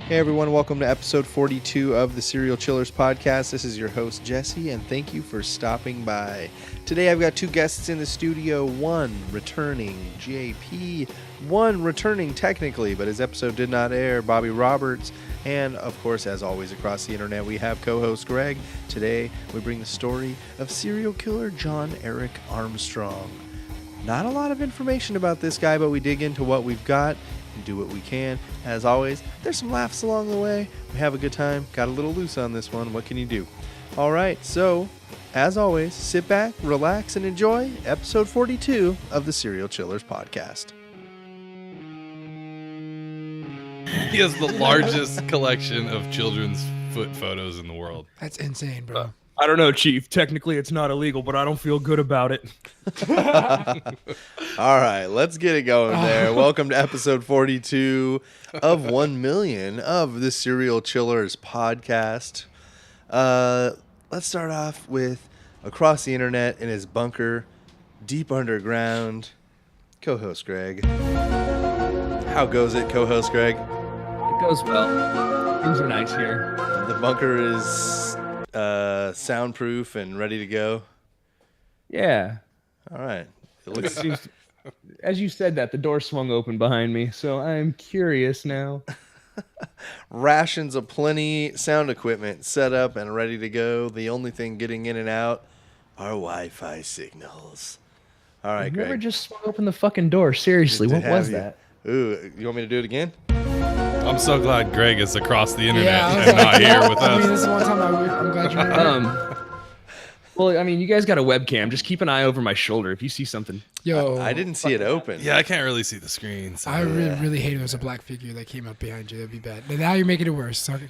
Hey everyone, welcome to episode 42 of the Serial Chillers podcast. This is your host Jesse, and thank you for stopping by. Today I've got two guests in the studio, one returning JP, one returning technically, but his episode did not air, Bobby Roberts, and of course, as always across the internet, we have co-host Greg. Today we bring the story of serial killer John Eric Armstrong. Not a lot of information about this guy, but we dig into what we've got and do what we can. As always, there's some laughs along the way. We have a good time. Got a little loose on this one. What can you do? All right, so as always, sit back, relax, and enjoy episode 42 of the Serial Chillers podcast. He has the largest collection of children's foot photos in the world. That's insane, bro. I don't know, Chief. Technically, it's not illegal, but I don't feel good about it. All right, let's get it going there. Welcome to episode 42 of 1 million of the Serial Chillers podcast. Let's start off with across the internet in his bunker, deep underground, co-host Greg. How goes it, co-host Greg? It goes well. Things are nice here. The bunker is soundproof and ready to go. Yeah. All right. It It looks seems, as you said that, the door swung open behind me, so I'm curious now. rations aplenty, sound equipment set up and ready to go. The only thing getting in and out are Wi-Fi signals. All right, Never Greg. just swung open the fucking door. Seriously, Good what to have was you. that? Ooh, you want me to do it again? I'm so glad Greg is across the internet I was and like, not here with I mean, this us. is one time I'm glad you remember. Well, I mean, you guys got a webcam. Just keep an eye over my shoulder if you see something. Yo, I didn't see it open. Yeah, I can't really see the screen. So. I really hate if there's a black figure that came up behind you. That'd be bad. But now you're making it worse. Sorry.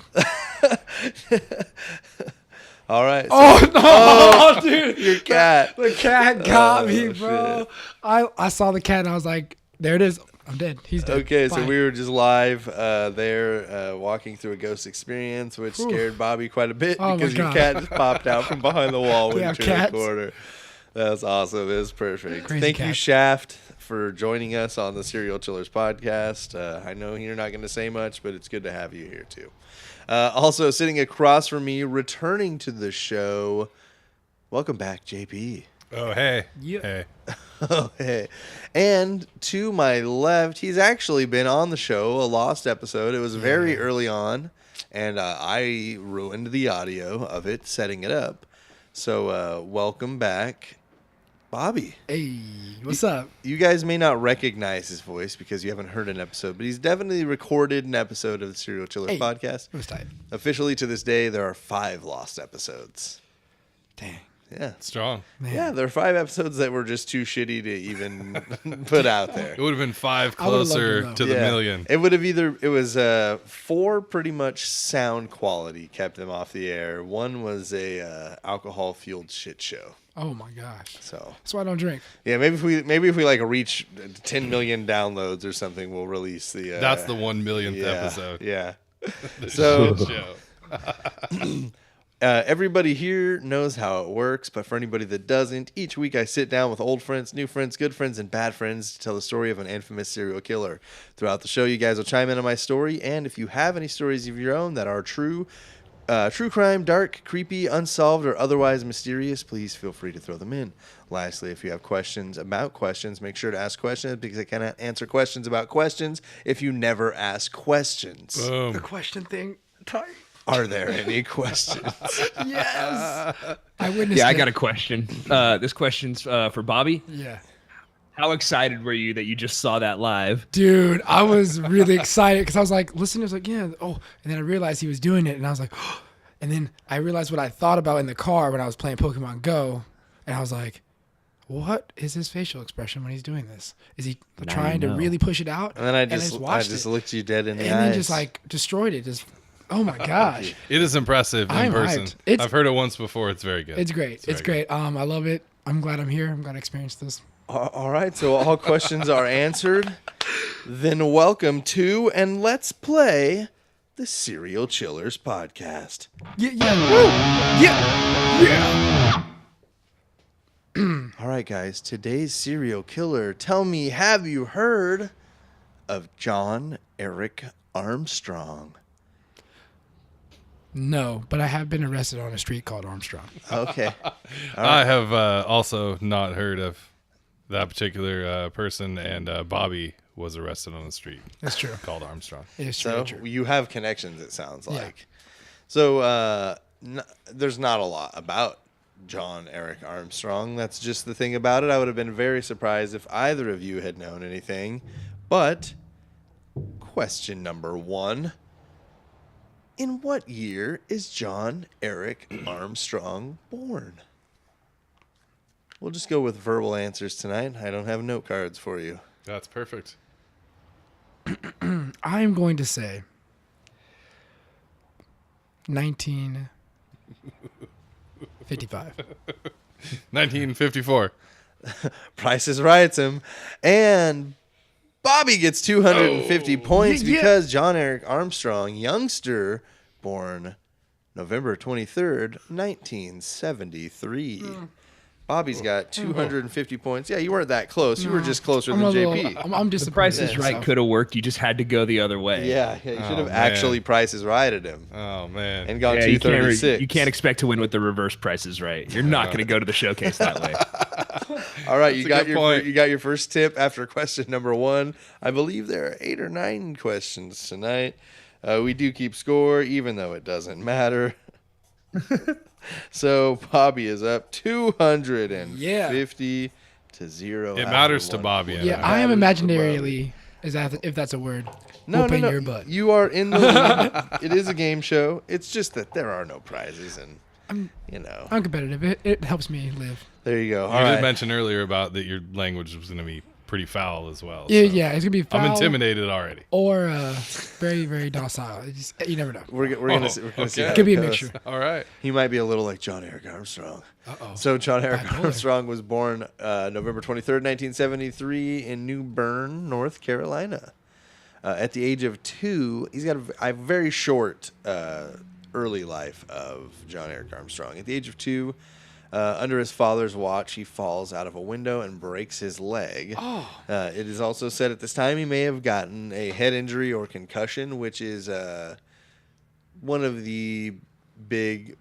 All right. Oh, no, dude. Your cat. The cat got Oh, me, bro. I saw the cat and I was like, there it is. I'm dead. He's dead. Okay, so Bye. we were just live there walking through a ghost experience, which scared Bobby quite a bit Oh my because your God. cat just popped out from behind the wall when We you have turned the cats. corner. That's awesome. It was perfect. Crazy Thank you, cat. Shaft, for joining us on the Serial Chillers podcast. I know you're not going to say much, but it's good to have you here, too. Also, sitting across from me, returning to the show, welcome back, JP. Oh, hey. Yeah. Hey. Oh, hey. And to my left, he's actually been on the show, a lost episode. It was very early on, and I ruined the audio of it, setting it up. So welcome back, Bobby. Hey, what's up? You guys may not recognize his voice because you haven't heard an episode, but he's definitely recorded an episode of the Serial Chillers Hey. podcast. It was tight. Officially to this day, there are 5 lost episodes. Dang. Yeah. Strong. Man. Yeah, there are 5 episodes that were just too shitty to even put out there. It would have been 5 I would've loved closer to know. to the million. It would have it was 4 pretty much sound quality kept them off the air. 1 was a alcohol fueled shit show. Oh my gosh. So That's why I don't drink. yeah, maybe if we like reach 10 million downloads or something, we'll release the. That's the 1 millionth yeah, episode. Yeah. The So- shit show. Everybody here knows how it works, but for anybody that doesn't, each week I sit down with old friends, new friends, good friends, and bad friends to tell the story of an infamous serial killer. Throughout the show, you guys will chime in on my story, and if you have any stories of your own that are true crime, dark, creepy, unsolved, or otherwise mysterious, please feel free to throw them in. Lastly, if you have questions about questions, make sure to ask questions because I cannot answer questions about questions if you never ask questions. The Boom. question thing. Tight. Are there any questions? Yes. I witnessed Yeah, I it. got a question. This question's for Bobby. Yeah. How excited were you that you just saw that live? Dude, I was really excited because I was like, listening, I was like, yeah, oh. And then I realized he was doing it, and I was like, oh. And then I realized what I thought about in the car when I was playing Pokemon Go, and I was like, what is his facial expression when he's doing this? Is he trying to know. really push it out? And then I just watched it, looked you dead in the and eyes. then just like destroyed it. Just, oh my gosh. It is impressive in I'm person. hyped. I've heard it once before. It's very good. It's great. It's very great. I love it. I'm glad I'm here. I'm glad I experienced this. All right, so all questions are answered. Then welcome to and let's play the Serial Chillers podcast. Yeah, yeah, woo, yeah, yeah. All right, guys, today's serial killer. Tell me, have you heard of John Eric Armstrong? No, but I have been arrested on a street called Armstrong. Okay. I have also not heard of that particular person, and Bobby was arrested on the street That's true. called Armstrong. It is So true. you have connections, it sounds Yeah. like. So there's not a lot about John Eric Armstrong. That's just the thing about it. I would have been very surprised if either of you had known anything. But question number 1. In what year is John Eric Armstrong born? We'll just go with verbal answers tonight. I don't have note cards for you. That's perfect. I'm going to say 1955. 1954. Price is Right him. And Bobby gets 250 points Yeah. because John Eric Armstrong, youngster, born November 23rd, 1973. Bobby's got 250 points. Yeah, you weren't that close. You were just closer I'm than a JP. little, I'm The disappointed. Price is in Right myself. could have worked. You just had to go the other way. Yeah, you should have man. actually Price is Righted him Oh, man. and gone Yeah, you 236. you can't expect to win with the reverse Price is Right. You're not going to go to the showcase that way. All right, you That's a got good point. you got your first tip after question number 1. I believe there are 8 or 9 questions tonight. We do keep score, even though it doesn't matter. So Bobby is up 250 to 0. It after matters to one. Bobby. Yeah, Matters I am to imaginarily, if that's a word, whooping your butt. You are in the lead. It is a game show. It's just that there are no prizes, and you know. I'm competitive. It helps me live. There you go. You All did right. mention earlier about that your language was going to be pretty foul as well. Yeah, so yeah, it's gonna be foul I'm intimidated already. or very, very docile. You never know. We're gonna see okay. how It could be a goes. mixture. All right. He might be a little like John Eric Armstrong. Uh-oh. So John Eric Bipolar. Armstrong was born November 23rd, 1973 in New Bern, North Carolina. At the age of 2, he's got a very short early life of John Eric Armstrong. At the age of 2, under his father's watch, he falls out of a window and breaks his leg. It is also said at this time he may have gotten a head injury or concussion, which is one of the big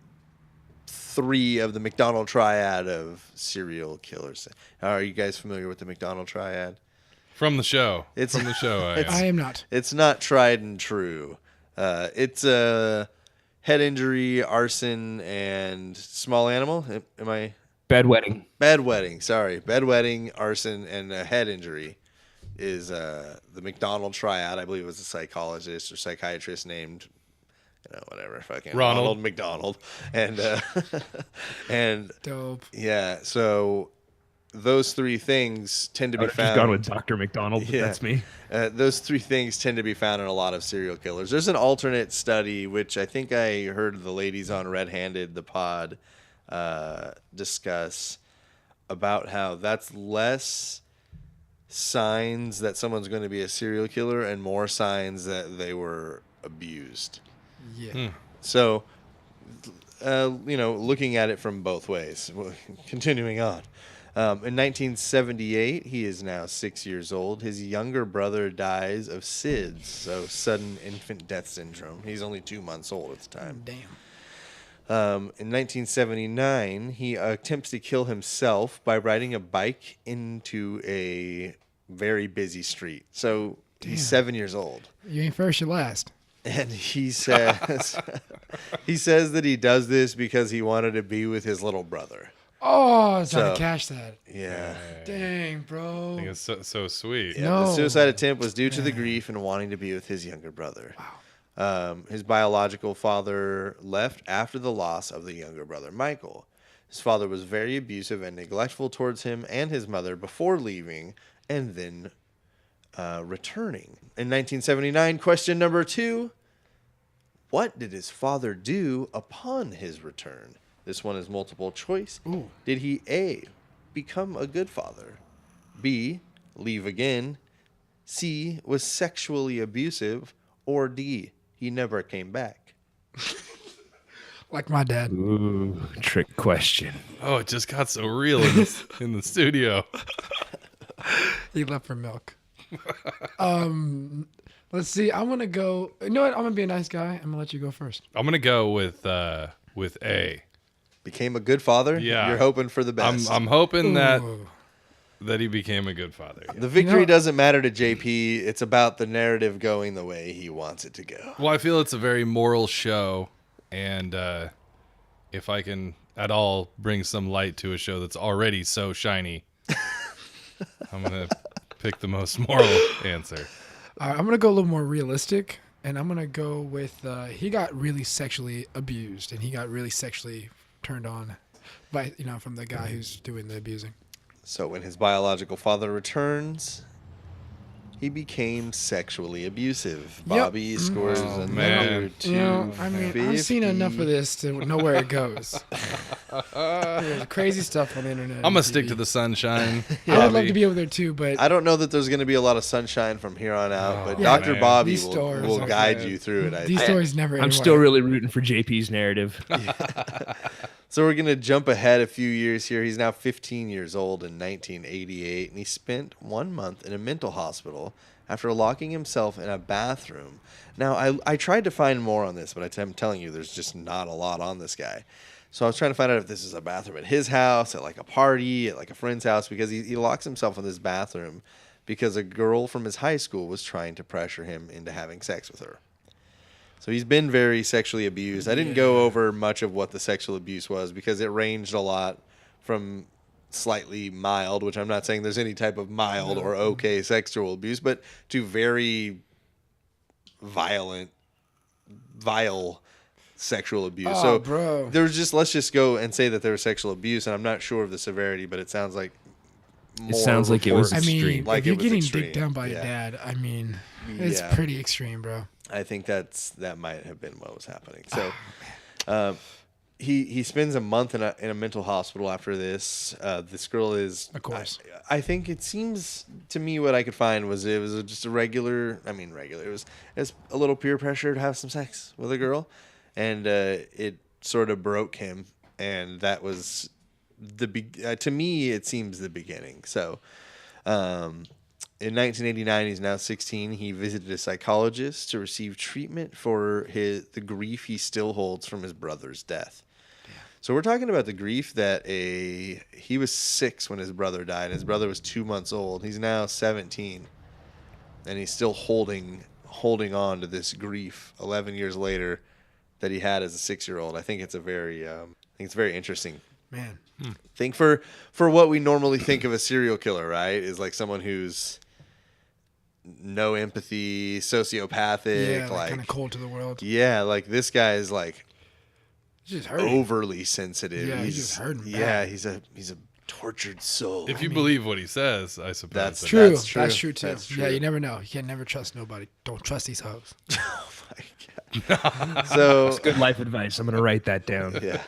3 of the McDonald triad of serial killers. Are you guys familiar with the McDonald triad? From the show. It's- From the show. I I am. am not. It's not tried and true. It's a head injury, arson, and small animal. Am I? Bedwetting. Bedwetting. Sorry. Bedwetting, arson, and a head injury is the McDonald triad. I believe it was a psychologist or psychiatrist named, whatever, fucking Ronald McDonald. And, and Dope. yeah, so those 3 things tend to be I've just found. gone with Dr. McDonald. But Yeah. That's me. Those 3 things tend to be found in a lot of serial killers. There's an alternate study, which I think I heard the ladies on Red Handed, the pod, discuss about how that's less signs that someone's going to be a serial killer and more signs that they were abused. Yeah. So, looking at it from both ways. Continuing on. In 1978, he is now 6 years old. His younger brother dies of SIDS, so sudden infant death syndrome. He's only 2 months old at the time. Damn. In 1979, he attempts to kill himself by riding a bike into a very busy street. So he's 7 years old. You ain't first, you last. And he says that he does this because he wanted to be with his little brother. Oh, I was trying So- to catch that. Yeah. Dang, I bro. think it's so sweet. Yeah, the No. suicide attempt was due to the grief and wanting to be with his younger brother. Wow. His biological father left after the loss of the younger brother, Michael. His father was very abusive and neglectful towards him and his mother before leaving and then returning. In 1979, question number 2. What did his father do upon his return? This one is multiple choice. Ooh. Did he A, become a good father? B, leave again? C, was sexually abusive? Or D, he never came back? Like my dad. Ooh, trick question. Oh, it just got so real in the studio. He left for milk. Let's see. I'm gonna go. You know what? I'm gonna be a nice guy. I'm gonna let you go first. I'm gonna go with A. Became a good father? Yeah. You're hoping for the best. I'm hoping Ooh. that he became a good father. The victory You know- doesn't matter to JP. It's about the narrative going the way he wants it to go. Well, I feel it's a very moral show, and if I can at all bring some light to a show that's already so shiny, I'm gonna pick the most moral answer. All right, I'm gonna go a little more realistic, and I'm gonna go with he got really sexually abused, and he got really sexually turned on by from the guy who's doing the abusing. So when his biological father returns, he became sexually abusive. Yep. Bobby scores Oh, another man. I mean, I've seen enough of this to know where it goes. There's crazy stuff on the internet. I'm gonna stick to the sunshine. I would love Bobby. to be over there too, but I don't know that there's going to be a lot of sunshine from here on out, but Yeah, Dr. man. Bobby These stories will are guide good. you through it. these stories never. I'm end still well. really rooting for JP's narrative. So we're going to jump ahead a few years here. He's now 15 years old in 1988, and he spent 1 month in a mental hospital after locking himself in a bathroom. Now, I tried to find more on this, but I'm telling you, there's just not a lot on this guy. So I was trying to find out if this is a bathroom at his house, at like a party, at like a friend's house, because he locks himself in this bathroom because a girl from his high school was trying to pressure him into having sex with her. So he's been very sexually abused. I didn't go over much of what the sexual abuse was because it ranged a lot from slightly mild, which I'm not saying there's any type of mild or okay sexual abuse, but to very vile sexual abuse. Oh, so bro. there's just, let's just go and say that there was sexual abuse, and I'm not sure of the severity, but it sounds like more sounds like it was I reports. mean, extreme. Like if you're it was getting extreme. dicked down by your Yeah. dad, I mean, it's Yeah. pretty extreme, bro. I think that might have been what was happening. So, he spends a month in a mental hospital after this. This girl is, Of course. I think it seems to me what I could find was it was just a regular. I mean, regular. It was a little peer pressure to have some sex with a girl, and it sort of broke him, and that was to me it seems the beginning. So. In 1989, he's now 16. He visited a psychologist to receive treatment for the grief he still holds from his brother's death. So we're talking about the grief that he was 6 when his brother died. His brother was 2 months old. He's now 17, and he's still holding on to this grief 11 years later that he had as a 6-year-old. I think it's very interesting. Man. I think for what we normally think of a serial killer, right, is like someone who's no empathy, sociopathic, Yeah, like kind of cold to the world. yeah, like this guy is like He's just hurting. overly sensitive. Yeah, he's just hurting Yeah, bad. he's a tortured soul. If you believe what he says, I suppose. That's that- True. That's true. That's true too. That's Yeah, true. you never know. You can never trust nobody. Don't trust these hoes. Oh my god. So Good life advice. I'm going to write that down. yeah.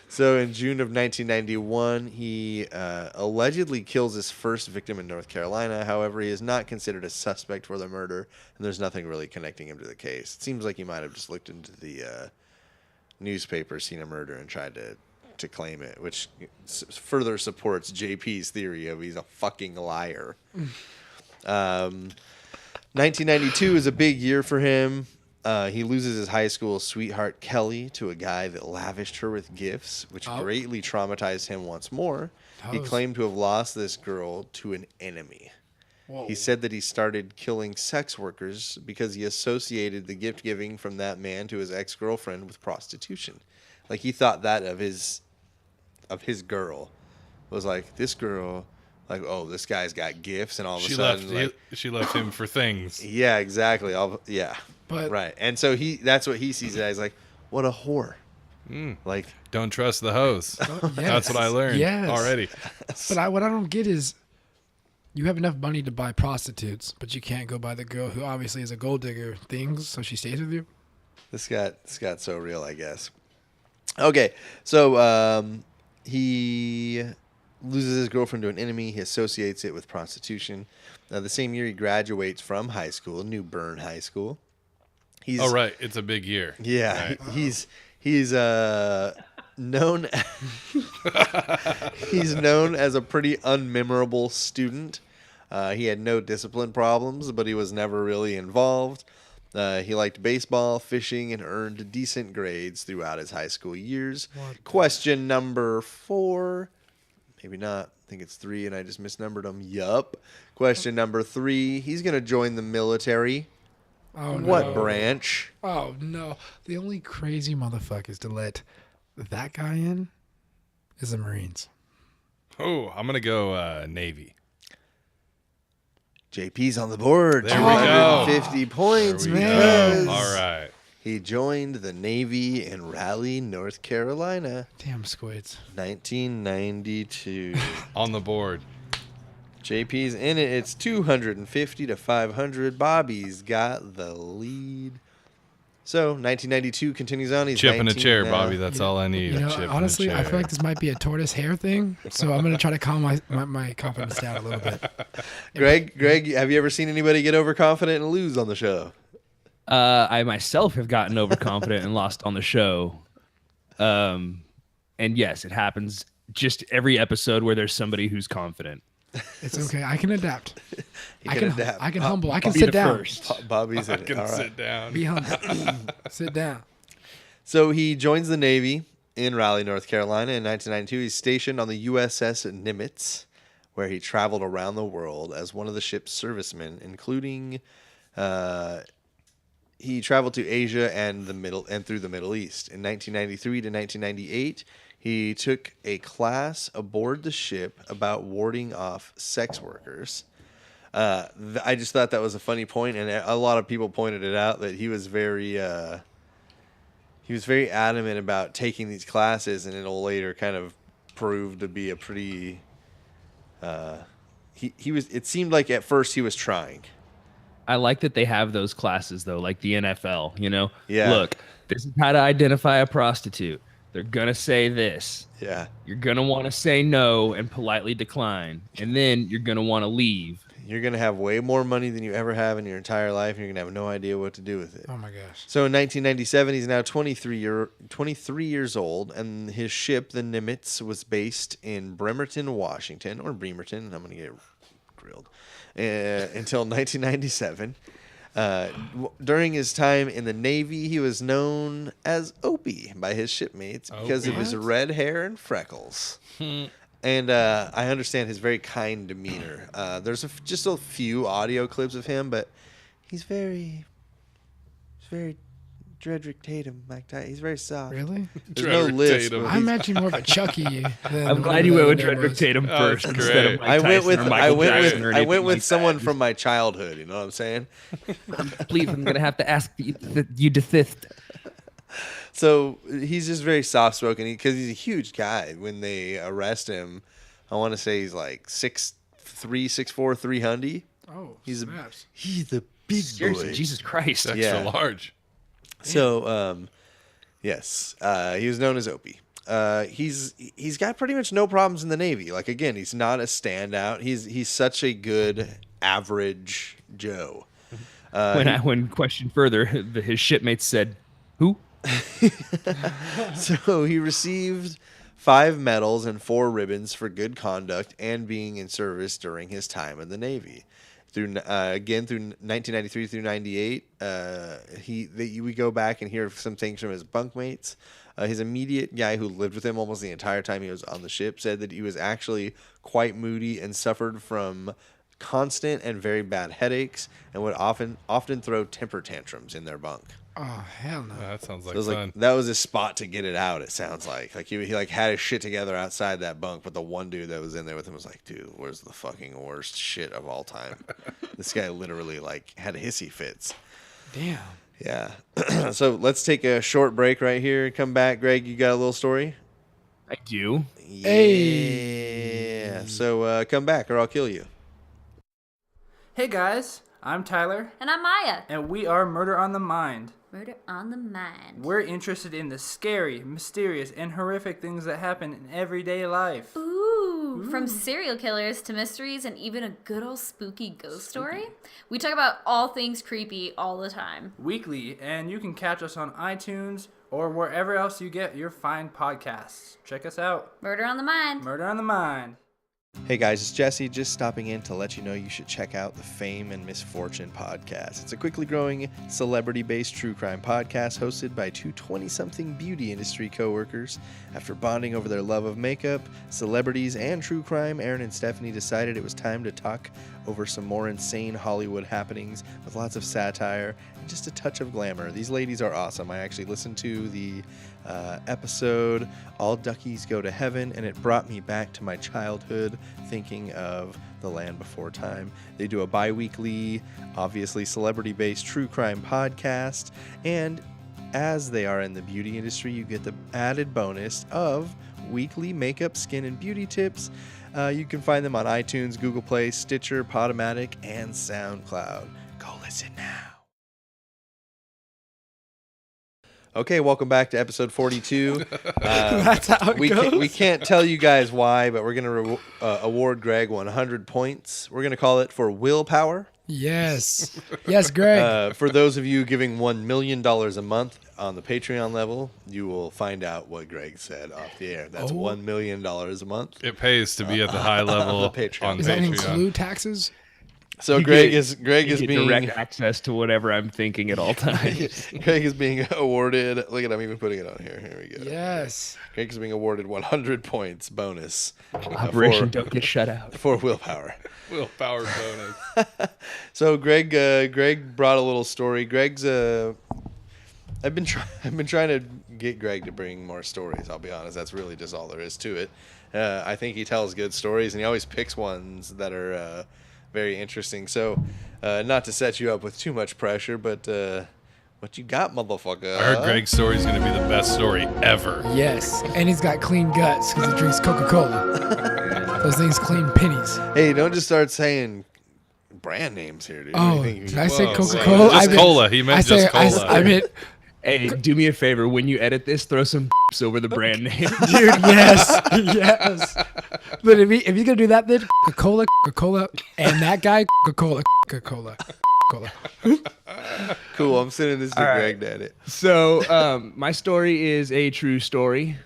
So in June of 1991, he allegedly kills his first victim in North Carolina. However, he is not considered a suspect for the murder, and there's nothing really connecting him to the case. It seems like he might have just looked into the newspaper, seen a murder, and tried to claim it, which further supports JP's theory of he's a fucking liar. 1992 is a big year for him. He loses his high school sweetheart, Kelly, to a guy that lavished her with gifts, which greatly traumatized him once more. He claimed to have lost this girl to an enemy. He said that he started killing sex workers because he associated the gift giving from that man to his ex-girlfriend with prostitution. Like he thought that of his girl was like, this girl, like, oh, this guy's got gifts, and all of a sudden She left him for things. yeah, exactly. Yeah. But Right. And so that's what he sees it as, like, what a whore. Like, Don't trust the host. yes. That's what I learned Yes. already. But what I don't get is you have enough money to buy prostitutes, but you can't go buy the girl who obviously is a gold digger things, so she stays with you. this got so real, I guess. Okay. So he loses his girlfriend to an enemy. He associates it with prostitution. The same year he graduates from high school, New Bern High School. Oh, right. It's a big year. Yeah, Right. he's known he's known as a pretty unmemorable student. He had no discipline problems, but he was never really involved. He liked baseball, fishing, and earned decent grades throughout his high school years. Question number 4. Maybe not. I think it's 3, and I just misnumbered them. Yup. Question number 3. He's going to join the military. Oh, What no. branch? Oh, no. The only crazy motherfuckers to let that guy in is the Marines. Oh, I'm going to go Navy. JP's on the board. There we go. 250 points, There we man. go. All right. He joined the Navy in Raleigh, North Carolina, Damn squids. 1992. On the board. JP's in it. It's 250 to 500. Bobby's got the lead. So 1992 continues on. He's Chip in a chair, 19 Bobby. That's all I need. You know, Chip in a honestly, I chair. feel like this might be a tortoise hair thing, so I'm going to try to calm my confidence down a little bit. Greg, have you ever seen anybody get overconfident and lose on the show? I myself have gotten overconfident and lost on the show. And yes, it happens just every episode where there's somebody who's confident. It's okay. I can adapt. He can adapt. I can humble. I can Be sit the down. first. Bobby's I in it. can All right. sit down. Be humble. Sit down. So he joins the Navy in Raleigh, North Carolina in 1992. He's stationed on the USS Nimitz, where he traveled around the world as one of the ship's servicemen, including he traveled to Asia and through the Middle East. In 1993 to 1998, he took a class aboard the ship about warding off sex workers. I just thought that was a funny point, and a lot of people pointed it out that he was very adamant about taking these classes, and it'll later kind of prove to be a pretty. It seemed like at first he was trying. I like that they have those classes though, like the NFL, you know? Yeah. Look, this is how to identify a prostitute. They're going to say this. Yeah. You're going to want to say no and politely decline. And then you're going to want to leave. You're going to have way more money than you ever have in your entire life, and you're going to have no idea what to do with it. Oh my gosh. So in 1997, he's now 23 years old, and his ship, the Nimitz, was based in Bremerton, Washington, or Bremerton. I'm going to get grilled. Until 1997. During his time in the Navy, he was known as Opie by his shipmates because of his red hair and freckles. And I understand his very kind demeanor. There's just a few audio clips of him, but he's very Dredrick Tatum, Mike Tyson. He's very soft. Really? There's no Dredrick lisp. Tatum. but I he's- imagine more of a Chucky. I'm glad you went with Dredrick Tatum Oh, first that's instead of great. Mike Tyson or Michael Jackson or I anything went with like someone that. from my childhood. You know what I'm saying? Please, I'm going to have to ask you desist. So he's just very soft spoken because he's a huge guy. When they arrest him, I want to say he's like 6'3", 6'4", 300. Oh, He's snaps. He's a big Seriously, boy. Jesus Christ. Extra Yeah. large. So, yes, he was known as Opie. He's got pretty much no problems in the Navy. Like again, he's not a standout. He's such a good average Joe. When questioned further, his shipmates said, "Who?" So he received 5 medals and 4 ribbons for good conduct and being in service during his time in the Navy. Through 1993 through 98, we go back and hear some things from his bunkmates. His immediate guy who lived with him almost the entire time he was on the ship said that he was actually quite moody and suffered from constant and very bad headaches and would often throw temper tantrums in their bunk. Oh, hell no. That sounds like It was fun. like that was his spot to get it out. It sounds like he like had his shit together outside that bunk, but the one dude that was in there with him was like, "Dude, where's the fucking worst shit of all time?" This guy literally like had hissy fits. Damn. Yeah. So let's take a short break right here. Come back, Greg. You got a little story? I do. Yeah. So come back, or I'll kill you. Hey guys, I'm Tyler, And I'm Maya. and we are Murder on the Mind. Murder on the Mind. We're interested in the scary, mysterious, and horrific things that happen in everyday life. Ooh. From serial killers to mysteries and even a good old spooky ghost story. We talk about all things creepy all the time. Weekly, and you can catch us on iTunes or wherever else you get your fine podcasts. Check us out. Murder on the Mind. Murder on the Mind. Hey guys, it's Jesse, just stopping in to let you know you should check out the Fame and Misfortune podcast. It's a quickly growing, celebrity-based true crime podcast hosted by two 20-something beauty industry coworkers. After bonding over their love of makeup, celebrities, and true crime, Aaron and Stephanie decided it was time to talk over some more insane Hollywood happenings with lots of satire and just a touch of glamour. These ladies are awesome. I actually listened to the episode All Duckies Go to Heaven, and it brought me back to my childhood thinking of The Land Before Time. They do a bi-weekly, obviously celebrity-based true crime podcast, and as they are in the beauty industry, you get the added bonus of weekly makeup, skin, and beauty tips. You can find them on iTunes, Google Play, Stitcher, Podomatic, and SoundCloud. Go listen now. Okay, welcome back to episode 42. That's how it goes. We can't tell you guys why, but we're going to award Greg 100 points. We're going to call it for willpower. Yes. Yes, Greg. For those of you giving $1 million a month on the Patreon level, you will find out what Greg said off the air. That's $1 million a month. It pays to be at the high level the Patreon. on Does that Patreon. include taxes? So You Greg get- is You get being direct access to whatever I'm thinking at all times. Greg is being awarded. Look at, I'm even putting it on here. Here we go. Yes. Greg is being awarded 100 points bonus Operation Don't Get Shut Out. for willpower. Willpower bonus. So Greg brought a little story. Greg's I've been trying to get Greg to bring more stories. I'll be honest, that's really just all there is to it. I think he tells good stories, and he always picks ones that are very interesting. So, not to set you up with too much pressure, but what you got, motherfucker? I heard Greg's story is going to be the best story ever. Yes. And he's got clean guts because he drinks Coca-Cola. Those things clean pennies. Hey, don't just start saying brand names here, dude. Oh, Anything you- did I say Whoa, Coca-Cola? just I meant- cola. He meant just cola. I meant, Hey, do me a favor. When you edit this, throw some over the brand name. dude, yes. Yes. But if you're going to do that, then Coca-Cola, and that guy, Coca-Cola. Cola. Cool, I'm sending this to All right. Greg to edit. So, my story is a true story.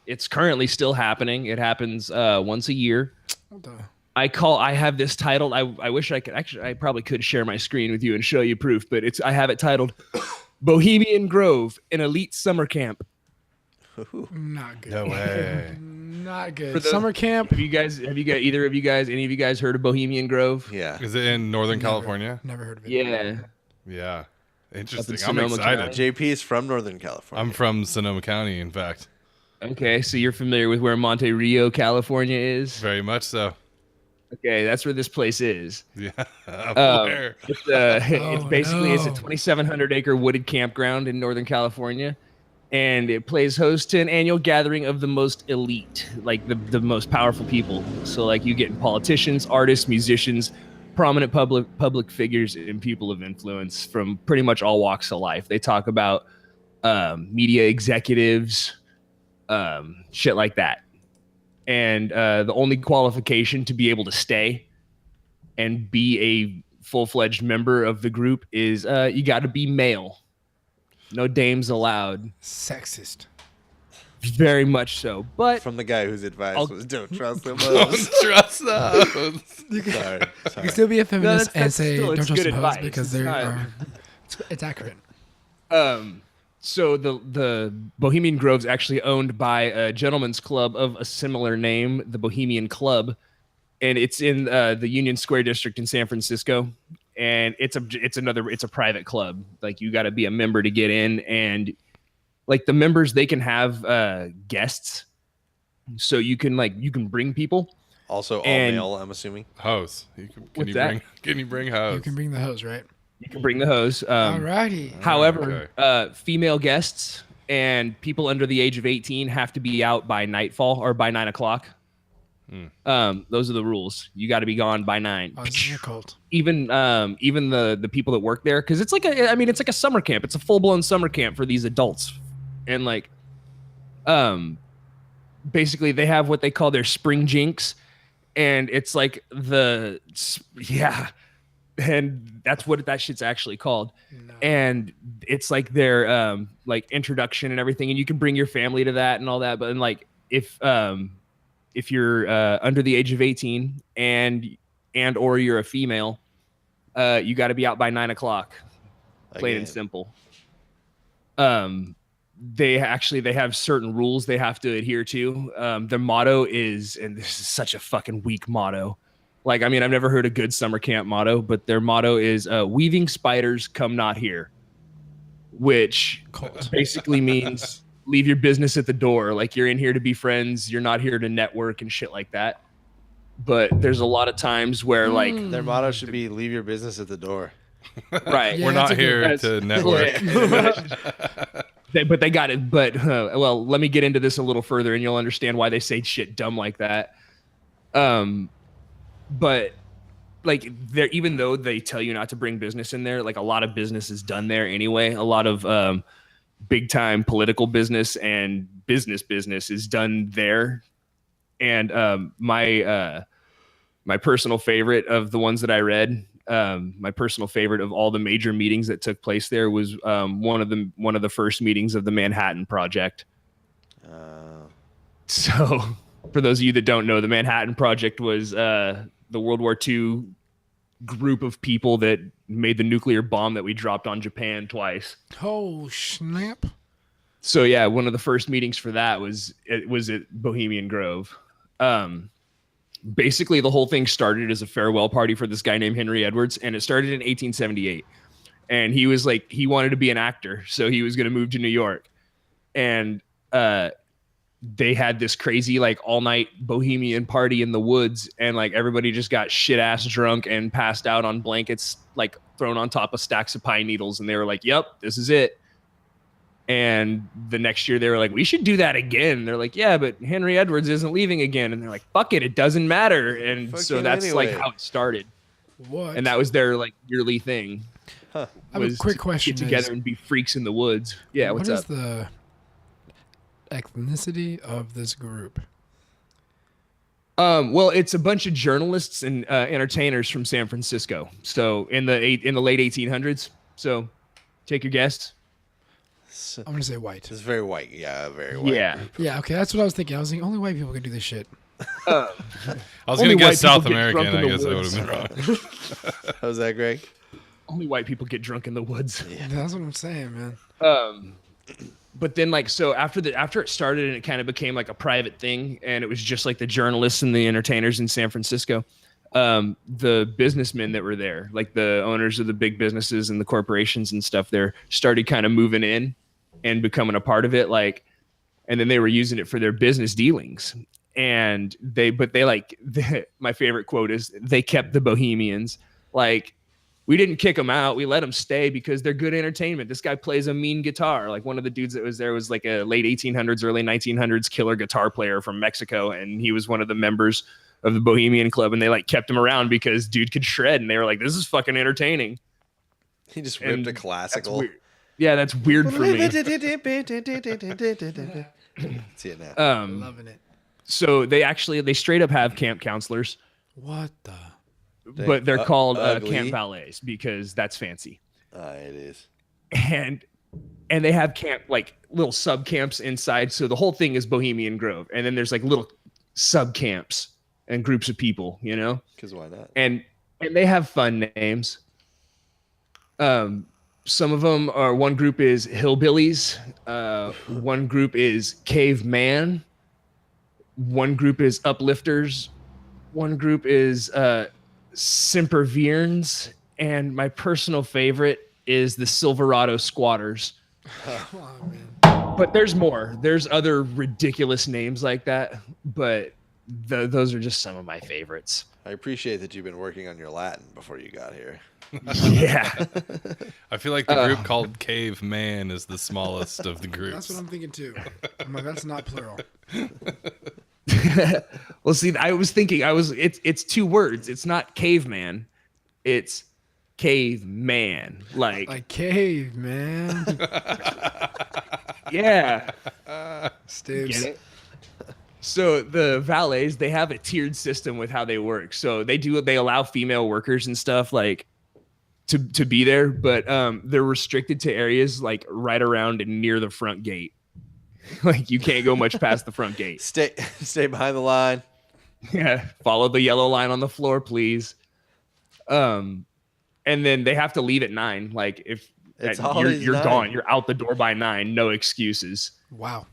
It's currently still happening. It happens once a year. What the? I have this titled. I wish I could actually. I probably could share my screen with you and show you proof, but I have it titled Bohemian Grove, an elite summer camp. Not good. No way. Not good. For the- Summer camp. Have you guys, any of you guys heard of Bohemian Grove? Yeah. Is it in Northern California? Never heard of it. Yeah. Yeah. Interesting. I'm Sonoma excited. County. JP is from Northern California. I'm from Sonoma County, in fact. Okay, so you're familiar with where Monte Rio, California is? Very much so. Okay, that's where this place is. Yeah. It's it's basically it's a no. 2,700 acre wooded campground in Northern California, and it plays host to an annual gathering of the most elite, like the most powerful people. So like you get politicians, artists, musicians, prominent public figures, and people of influence from pretty much all walks of life. They talk about media executives, shit like that. And the only qualification to be able to stay and be a full-fledged member of the group is you got to be male. No dames allowed. Sexist. Very much so. But From the guy whose advice I'll- was don't trust them. Don't trust those. Sorry. You can still be a feminist and that's say still- don't it's trust good some hoes advice. because It's they not- are. It's accurate. So the Bohemian Grove's actually owned by a gentleman's club of a similar name, the Bohemian Club, and it's in the Union Square district in San Francisco. And it's a private club. Like you got to be a member to get in, and like the members, they can have guests, so you can bring people. Also, all And- male, I'm assuming. Hose. What's that? Can you bring hose? You can bring the hose, right? You can bring the hose. Alrighty. However, female guests and people under the age of 18 have to be out by nightfall or by 9 o'clock. Those are the rules. You got to be gone by 9. Oh, this is a cult. Even the people that work there, because it's like a summer camp. It's a full blown summer camp for these adults, and like, basically they have what they call their spring jinx, and it's like and that's what that shit's actually called. No. And it's like their like introduction and everything, and you can bring your family to that and all that. But and like if if you're under the age of 18 and or you're a female, you got to be out by 9 o'clock. Plain and simple. They have certain rules they have to adhere to. Their motto is, and this is such a fucking weak motto. Like, I mean, I've never heard a good summer camp motto, but their motto is weaving spiders come not here, which basically means leave your business at the door. Like, you're in here to be friends. You're not here to network and shit like that. But there's a lot of times where like Their motto should be leave your business at the door. Right. Yeah, We're that's not a good- here to network. But they got it. But well, let me get into this a little further, and you'll understand why they say shit dumb like that. But like, there, even though they tell you not to bring business in there, like a lot of business is done there anyway. A lot of big time political business and business is done there. And my personal favorite of the ones that I read. My personal favorite of all the major meetings that took place there was one of the first meetings of the Manhattan Project. So, for those of you that don't know, the Manhattan Project was the World War II group of people that made the nuclear bomb that we dropped on Japan twice. Oh, snap. So yeah, one of the first meetings for that was at Bohemian Grove. Basically, the whole thing started as a farewell party for this guy named Henry Edwards, and it started in 1878. And he was like, he wanted to be an actor, so he was going to move to New York. And they had this crazy, like, all-night bohemian party in the woods, and like everybody just got shit-ass drunk and passed out on blankets, like thrown on top of stacks of pine needles. And they were like, "Yep, this is it." And the next year they were like, "We should do that again." They're like, "Yeah, but Henry Edwards isn't leaving again." And they're like, "Fuck it, it doesn't matter." And Fuck so it that's anyway. like how it started. What? And that was their like yearly thing. I have a Was quick to question. Get together is, and be freaks in the woods. Yeah, what what's is up? the ethnicity of this group? Well, it's a bunch of journalists and entertainers from San Francisco. So in the late 1800s. So take your guess. I'm gonna say white. It's very white. Yeah, very white. Yeah. Yeah, okay, that's what I was thinking. I was thinking only white people can do this shit. I was Only going to white guess South people get American. drunk in I the guess I would woods. have been wrong. How's that, Greg? Only white people get drunk in the woods. That's what I'm saying, man. But then like, so after it started and it kind of became like a private thing, and it was just like the journalists and the entertainers in San Francisco, the businessmen that were there, like the owners of the big businesses and the corporations and stuff there, started kind of moving in and becoming a part of it. Like, and then they were using it for their business dealings. And my favorite quote is, "They kept the Bohemians." Like, we didn't kick them out. We let them stay because they're good entertainment. This guy plays a mean guitar. Like, one of the dudes that was there was like a late 1800s, early 1900s killer guitar player from Mexico. And he was one of the members of the Bohemian Club. And they like kept him around because dude could shred. And they were like, "This is fucking entertaining." He just And ripped a classical. That's weird. Yeah, that's weird for me. See it now. Loving it. So they straight up have camp counselors, What the? but they're called ugly. camp valets because that's fancy. It is. And they have camp, like little sub camps inside. So the whole thing is Bohemian Grove, and then there's like little sub camps and groups of people, you know. Because why not? And they have fun names. Some of them are, one group is Hillbillies, one group is Caveman, one group is Uplifters, one group is Sempervirens, and my personal favorite is the Silverado Squatters. Come on, man. But there's more. There's other ridiculous names like that, but those are just some of my favorites. I appreciate that you've been working on your Latin before you got here. Yeah. I feel like the group called Caveman is the smallest of the groups. That's what I'm thinking too. I'm like, that's not plural. Well, see, I was thinking, it's two words. It's not caveman. It's caveman. Like cave, man. Yeah. Stoops. Get it? So the valets, they have a tiered system with how they work. So they allow female workers and stuff like to be there, but they're restricted to areas like right around and near the front gate. Like you can't go much past the front gate. Stay behind the line. Yeah, follow the yellow line on the floor, please. And then they have to leave at 9. Like if you're 9. gone, you're out the door by 9. No excuses. Wow.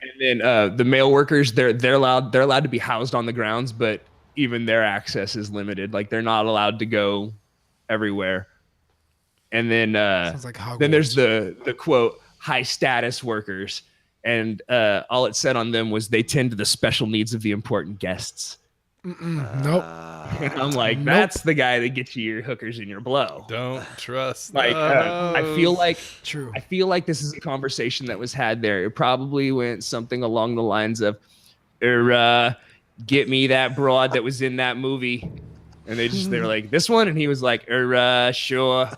And then the mail workers, they're allowed to be housed on the grounds, but even their access is limited. Like they're not allowed to go everywhere. And then Sounds like Hogwarts. then there's the quote high status workers, and all it said on them was they tend to the special needs of the important guests. Nope. And I'm like, that's the guy that gets you your hookers and your blow. Don't trust. Like I feel like True. I feel like this is a conversation that was had there. It probably went something along the lines of, get me that broad that was in that movie. And they're like, this one? And he was like, sure.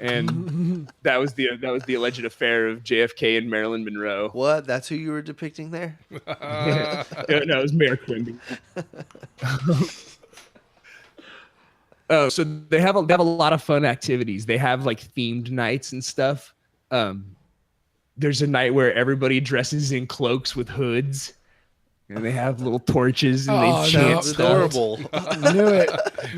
And that was the alleged affair of JFK and Marilyn Monroe. What? That's who you were depicting there? No, it was Mayor Quimby. So they have a lot of fun activities. They have like themed nights and stuff. There's a night where everybody dresses in cloaks with hoods, and they have little torches and they chant no. stuff. Adorable. Knew it.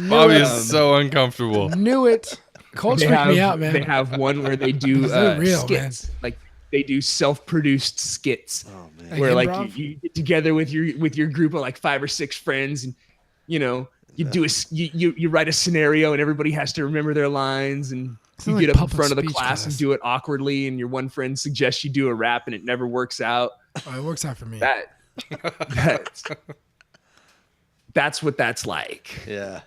Bobby is so uncomfortable. Knew it. Colts freak me out, man. They have one where they do They're real, skits. Man. Like they do self-produced skits. Oh man. Where Like like improv? you get together with your group of like 5 or 6 friends, and you know you do you write a scenario and everybody has to remember their lines, and you Sounds get like up in front of the public class speech and class. do it awkwardly, and your one friend suggests you do a rap and it never works out. Oh, it works out for me. That's what that's like. Yeah.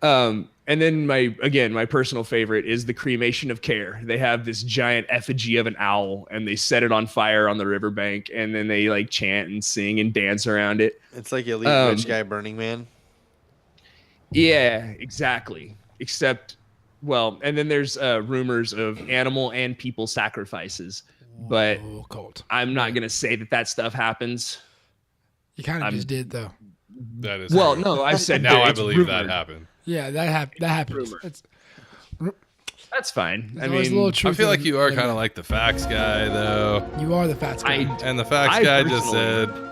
And then my personal favorite is the cremation of care. They have this giant effigy of an owl and they set it on fire on the riverbank, and then they like chant and sing and dance around it. It's like Elite Rich Guy Burning Man. Yeah, exactly. Except, well, and then there's rumors of animal and people sacrifices, but Oh, cult. I'm not going to say that stuff happens. You kind of just did though. That is Well, true. no, I said Now that I it's believe that rumored. happened. Yeah, that happens. Rumor. It's That's fine. there's I always a mean, little I truth feel in- like you are in kind of that. like the facts guy, though. You are the fat guy. And the facts I guy just personally- said,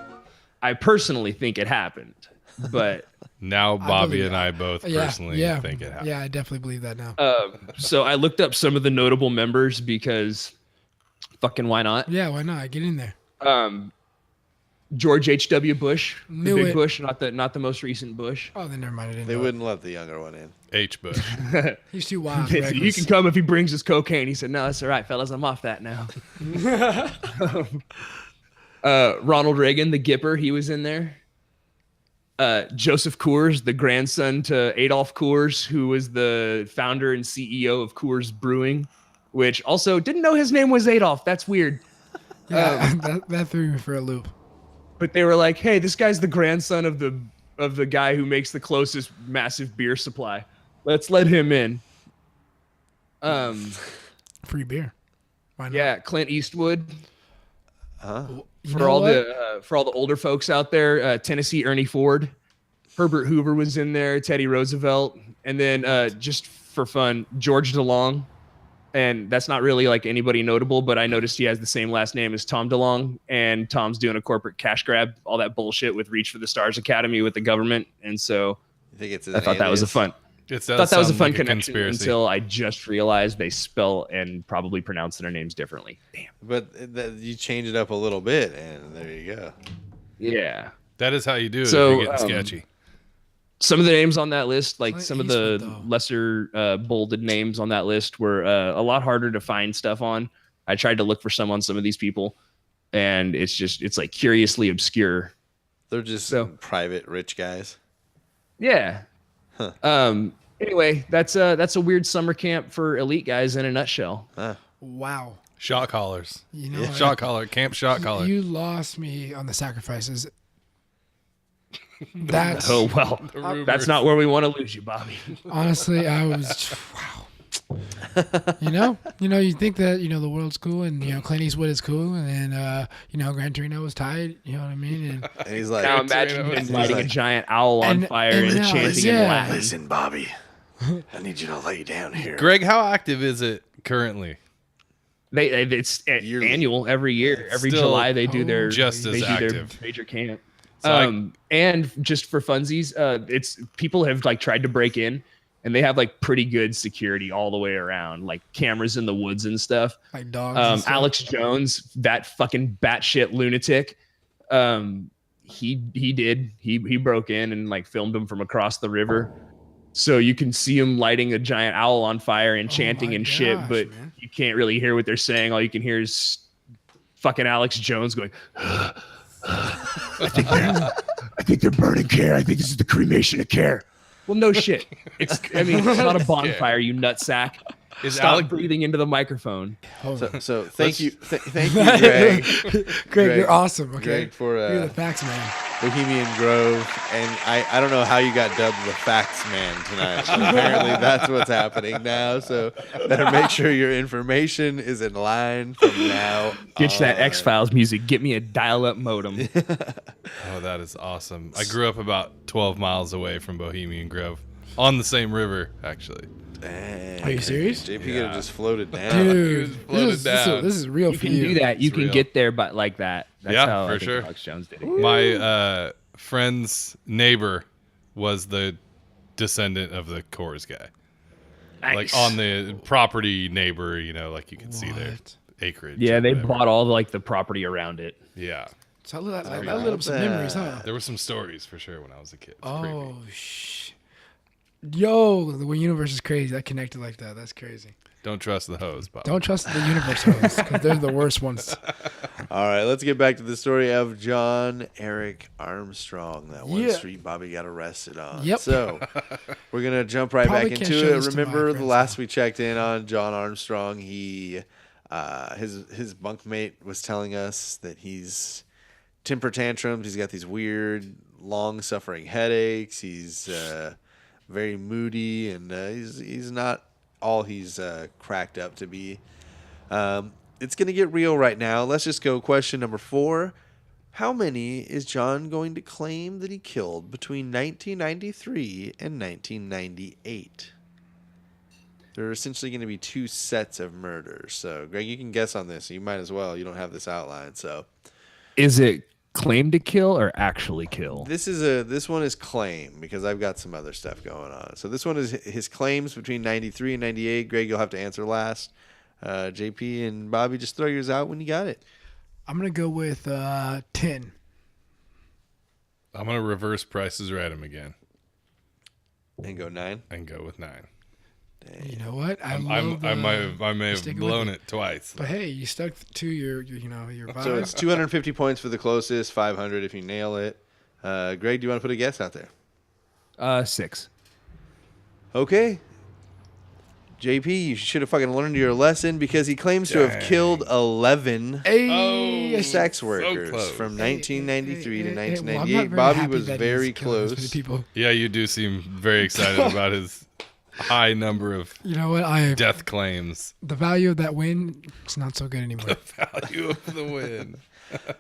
I personally think it happened, but now Bobby believe and I both yeah, personally yeah, think it happened. Yeah, I definitely believe that now. so I looked up some of the notable members because fucking why not? Yeah, why not? Get in there. George H.W. Bush, Knew the big it. Bush, not the most recent Bush. Oh, then never mind. I didn't They know. wouldn't let the younger one in. H. Bush. He's too wild. They said, you reckless. can come if he brings his cocaine. He said, no, that's all right, fellas. I'm off that now. Ronald Reagan, the Gipper, he was in there. Joseph Coors, the grandson to Adolf Coors, who was the founder and CEO of Coors Brewing, which also didn't know his name was Adolf. That's weird. Yeah, that threw me for a loop. But they were like, hey, this guy's the grandson of the guy who makes the closest massive beer supply. Let's let him in. Free beer. Why not? Yeah, Clint Eastwood. You For know all what? the older folks out there, Tennessee Ernie Ford, Herbert Hoover was in there, Teddy Roosevelt, and then just for fun, George DeLong. And that's not really like anybody notable, but I noticed he has the same last name as Tom DeLong, and Tom's doing a corporate cash grab, all that bullshit with Reach for the Stars Academy with the government, and so You think it's I thought that was a fun. It Thought that was a sound fun like connection conspiracy. until I just realized they spell and probably pronounce their names differently. Damn. But you change it up a little bit, and there you go. Yeah. That is how you do it So, if you're getting sketchy. Some of the names on that list, like Clint some of the Eastwood, though. lesser bolded names on that list, were a lot harder to find stuff on. I tried to look for some on some of these people, and it's like curiously obscure. They're just So- private rich guys. Yeah. Anyway, that's a weird summer camp for elite guys in a nutshell. Wow. Shot collars. You know, Shot collar. Camp shot collar. you lost me on the sacrifices. That's Oh well, that's not where we want to lose you, Bobby. honestly, I was wow. You think that the world's cool and Clint Eastwood is cool and then Gran Torino was tight. You know what I mean? And And he's like, Now imagine him He's lighting a like- giant owl on And- fire and and now, chanting yeah. in Latin. listen, Bobby, I need you to lay down here. Greg, how active is it currently? It's Yearly. annual every year. Every Still July they do their just as they do their active. major camp. So And just for funsies, it's people have like tried to break in, and they have like pretty good security all the way around, like cameras in the woods and stuff. Like dogs. And stuff. Alex Jones, that fucking batshit lunatic, he broke in and like filmed him from across the river. So you can see him lighting a giant owl on fire and chanting and shit, but man. you can't really hear what they're saying. All you can hear is fucking Alex Jones going, I think they're burning Care. I think this is the cremation of Care. Well, no shit. It's not a bonfire, you nutsack. Stop breathing into the microphone. So thank you, thank you, Greg. Greg, you're awesome. Okay, Greg, for you're the facts man. Bohemian Grove, and I don't know how you got dubbed the Facts Man tonight, but apparently that's what's happening now. So better make sure your information is in line from now. Get you that X-Files music. Get me a dial-up modem. Oh, that is awesome. I grew up about 12 miles away from Bohemian Grove, on the same river, actually. Dang. Are you serious? JP could have just floated down. Dude, floated down. this is real You for can you. do that. You It's can real. get there, but like that. That's Yeah, how for I think sure. Alex Jones did it. My friend's neighbor was the descendant of the Coors guy. Like on the property neighbor, like you can see their What? acreage. Yeah, or they whatever. bought all the property around it. Yeah. So that lit up some memories, huh? There were some stories for sure when I was a kid. It's creepy. Oh, Yo, the universe is crazy. That connected like that. That's crazy. Don't trust the hose, Bob. Don't trust the universe hosts because they're the worst ones. All right, let's get back to the story of John Eric Armstrong, that one Yeah. street Bobby got arrested on. Yep. So we're going to jump right Probably back can't into show it. this to my Remember the friends last now. we checked in on John Armstrong, he his bunkmate was telling us that he's temper tantrums. He's got these weird, long-suffering headaches. He's very moody, and he's not all he's cracked up to be. It's going to get real right now. Let's just go question number 4. How many is John going to claim that he killed between 1993 and 1998? There are essentially going to be 2 sets of murders. So, Greg, you can guess on this. You might as well. You don't have this outline. So, Is it claim to kill or actually kill? this one is claim because I've got some other stuff going on. So this one is his claims between 93 and 98. Greg, you'll have to answer last. JP and Bobby, just throw yours out when you got it. I'm going to go with 10. I'm going to reverse Prices Right him again And go 9. and go with 9. You know what? I may have sticking blown with it twice. But hey, you stuck to your vibe. So it's 250 points for the closest, 500 if you nail it. Greg, do you want to put a guess out there? 6. Okay. JP, you should have fucking learned your lesson because he claims to have killed 11 Hey, sex so workers close. from 1993 to well, I'm 1998. not very Bobby happy was that very he's killing as many close. people. Yeah, you do seem very excited about his high number of You know what? death claims. The value of that win, it's not so good anymore. Value of the win.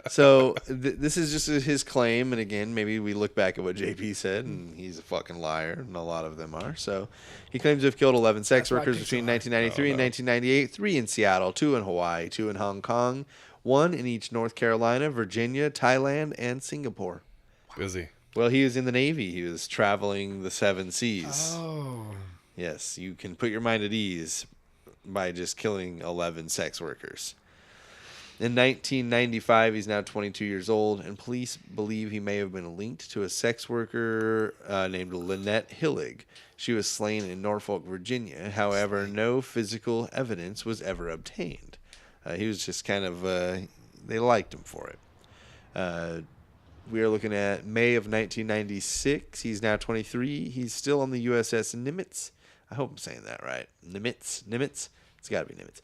So this is just his claim, and again, maybe we look back at what JP said, and he's a fucking liar, and a lot of them are. So he claims to have killed 11 sex That's why I workers picked between so hard. 1993 and 1998, 3 in Seattle, 2 in Hawaii, 2 in Hong Kong, 1 in each North Carolina, Virginia, Thailand, and Singapore. Busy. Well, he was in the Navy. He was traveling the 7 seas. Oh. Yes, you can put your mind at ease by just killing 11 sex workers. In 1995, he's now 22 years old, and police believe he may have been linked to a sex worker named Lynette Hillig. She was slain in Norfolk, Virginia. However, no physical evidence was ever obtained. He was just kind of, they liked him for it. We are looking at May of 1996. He's now 23. He's still on the USS Nimitz. I hope I'm saying that right. Nimitz? It's got to be Nimitz.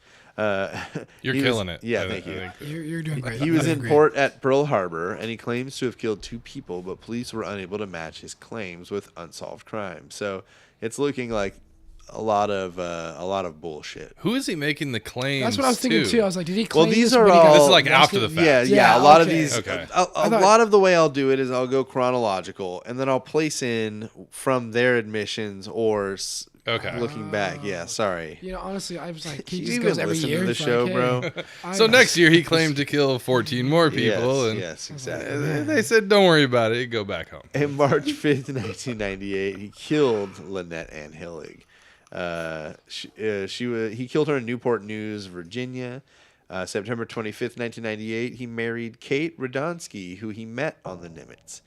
You're He killing was- it. Yeah, I thank you. think. You're doing great. He You're was doing in great. port at Pearl Harbor, and he claims to have killed 2 people, but police were unable to match his claims with unsolved crimes. So it's looking like a lot of bullshit. Who is he making the claims That's what I was thinking to? too. I was like, did he claim Well, these this are when he got all- This is like after arrested? the fact. Yeah. A Yeah, lot of okay. these. Okay. A thought- lot of the way I'll do it is I'll go chronological, and then I'll place in from their admissions or Okay. Looking back, yeah, sorry. You know, honestly, I was like, he You just even goes every listen year. to the He's show, like, bro. hey, So I- next year he claimed to kill 14 more people, and Yes, like, exactly. man. they said, "Don't worry about it. Go back home." On March 5th, 1998, he killed Lynette Ann Hillig. He killed her in Newport News, Virginia. September 25th, 1998, he married Kate Radomski, who he met on the Nimitz.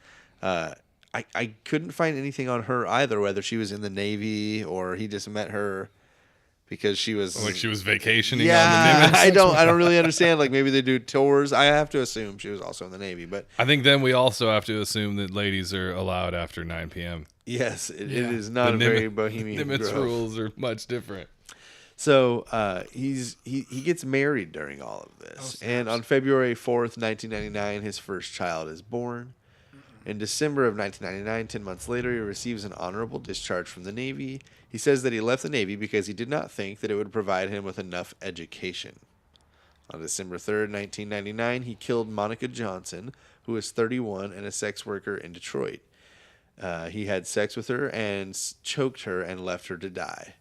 I couldn't find anything on her either, whether she was in the Navy or he just met her because she was Like she was vacationing yeah, on the Nimitz. I don't really understand. Like maybe they do tours. I have to assume she was also in the Navy, but I think then we also have to assume that ladies are allowed after 9 p.m. yes, it Yeah. is not a very Bohemian Nimitz Grove. rules are much different. So he gets married during all of this, and on February 4th, 1999, his first child is born. In December of 1999, 10 months later, he receives an honorable discharge from the Navy. He says that he left the Navy because he did not think that it would provide him with enough education. On December 3rd, 1999, he killed Monica Johnson, who was 31 and a sex worker in Detroit. He had sex with her and choked her and left her to die.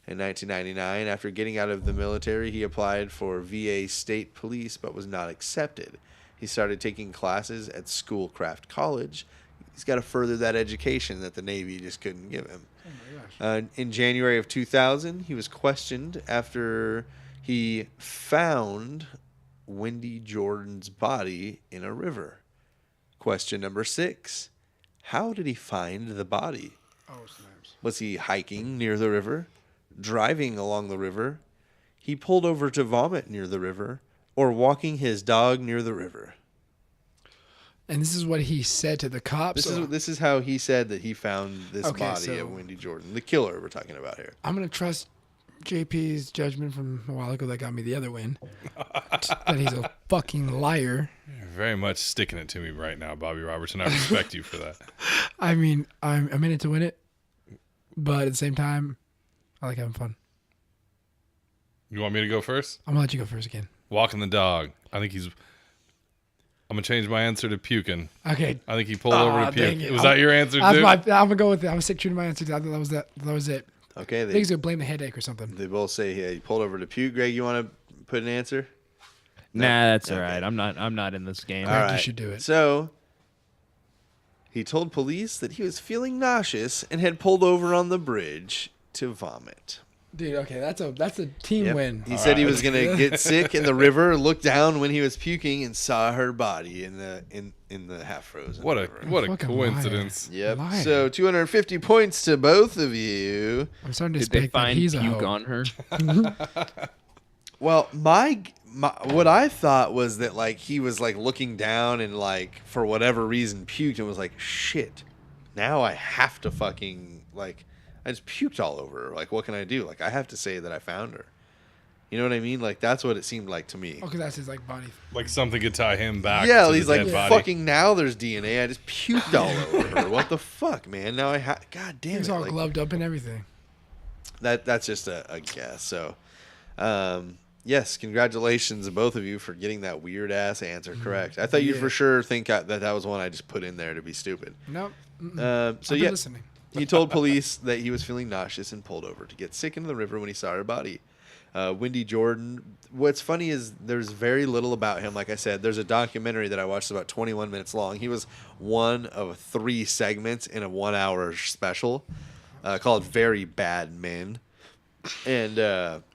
In 1999, after getting out of the military, he applied for VA State Police but was not accepted. He started taking classes at Schoolcraft College. He's got to further that education that the Navy just couldn't give him. Oh my gosh. In January of 2000, he was questioned after he found Wendy Jordan's body in a river. Question number 6. How did he find the body? Oh, snaps. Was he hiking near the river? Driving along the river? He pulled over to vomit near the river? Or walking his dog near the river? And this is what he said to the cops. This is how he said that he found this Okay, body so- of Wendy Jordan, the killer we're talking about here. I'm going to trust JP's judgment from a while ago that got me the other win. That he's a fucking liar. You're very much sticking it to me right now, Bobby Robertson. I respect you for that. I mean, I'm in it to win it, but at the same time, I like having fun. You want me to go first? I'm going to let you go first again. Walking the dog. I'm gonna change my answer to puking. Okay. I think he pulled over to dang puke. it. Was that your answer I'm too? going to go with it. I'm going to stick true to my answer. That was it. Okay, I think he's going to blame the headache or something. they both say he pulled over to puke. Greg, you want to put an answer? Nah, that's all Okay. right. I'm not in this game. All Greg, right. you should do it. So he told police that he was feeling nauseous and had pulled over on the bridge to vomit. Dude, okay, that's a team Yep. win. He said he was going to get sick in the river, look down when he was puking, and saw her body in the half frozen. What a Fucking coincidence. Yep. Liar. So 250 points to both of you. I'm starting to Did they suspect that find he's a puke hoe. on her? Well, my what I thought was that like he was like looking down and like for whatever reason puked and was like, shit, now I have to fucking like I just puked all over her. Like, what can I do? Like, I have to say that I found her. You know what I mean? Like, that's what it seemed like to me. Oh, because that's his like body. Like something could tie him back. Yeah, to he's the like, dead body. fucking now there's DNA. I just puked all over her. What the fuck, man? Now God damn He's it. all Like, gloved up and everything. that's just a guess. So, yes, congratulations to both of you for getting that weird ass answer correct. I thought you'd Yeah. for sure think that was one I just put in there to be stupid. Nope. So I've been yeah, listening. he told police that he was feeling nauseous and pulled over to get sick into the river when he saw her body. Wendy Jordan. What's funny is there's very little about him. Like I said, there's a documentary that I watched about 21 minutes long. He was one of 3 segments in a 1-hour special called "Very Bad Men." And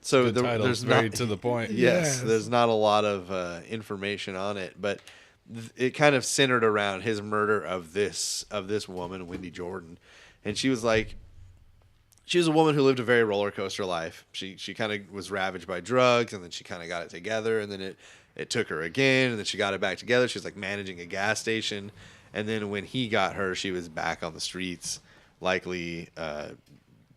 so The title's there's very not, to the point. Yes, Yes. there's not a lot of information on it, but it kind of centered around his murder of this woman, Wendy Jordan, and she was a woman who lived a very roller coaster life. She kind of was ravaged by drugs, and then she kind of got it together, and then it took her again, and then she got it back together. She was like managing a gas station, and then when he got her, she was back on the streets, likely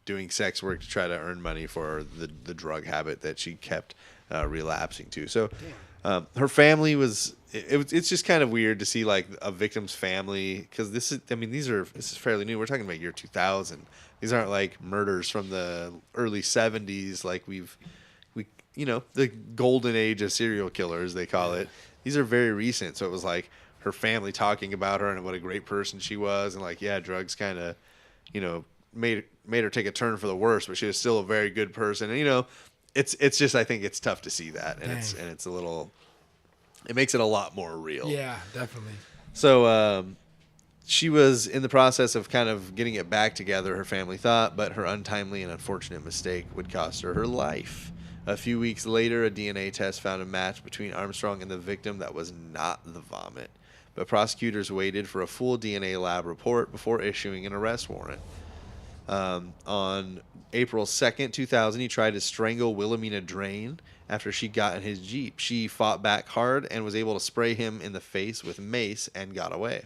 doing sex work to try to earn money for the drug habit that she kept relapsing to. So her family was it's just kind of weird to see like a victim's family, because this is fairly new. We're talking about year 2000. These aren't like murders from the early 70s like we the golden age of serial killers, they call it. These are very recent. So it was like her family talking about her and what a great person she was, and like, yeah, drugs kind of made her take a turn for the worse, but she was still a very good person. And, you know, it's just, I think it's tough to see that, and it's a little, it makes it a lot more real. Yeah, definitely. So she was in the process of kind of getting it back together, her family thought, but her untimely and unfortunate mistake would cost her life. A few weeks later, a DNA test found a match between Armstrong and the victim that was not the vomit, but prosecutors waited for a full DNA lab report before issuing an arrest warrant. On April 2nd, 2000, he tried to strangle Wilhelmina Drain after she got in his Jeep. She fought back hard and was able to spray him in the face with mace and got away.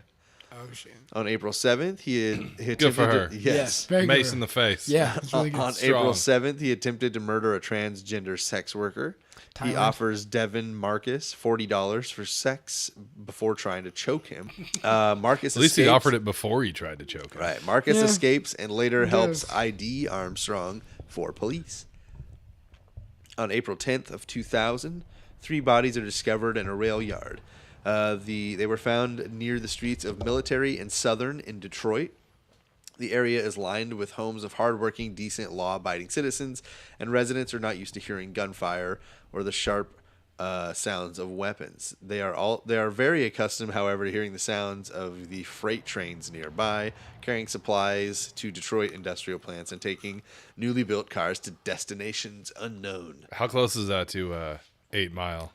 Oh, shit. On April 7th, he attempted Good for her. yes. Very Mace good. in the face. Yeah, it's really good. On April 7th, he attempted to murder a transgender sex worker. He Thailand. offers Devin Marcus $40 for sex before trying to choke him. Marcus At least he escapes. offered it before he tried to choke him. Right. Marcus Yeah. escapes and later He helps does. ID Armstrong for police. On April 10th of 2000, 3 bodies are discovered in a rail yard. They were found near the streets of Military and Southern in Detroit. The area is lined with homes of hardworking, decent, law-abiding citizens, and residents are not used to hearing gunfire or the sharp sounds of weapons. They are very accustomed, however, to hearing the sounds of the freight trains nearby, carrying supplies to Detroit industrial plants and taking newly built cars to destinations unknown. How close is that to 8 Mile?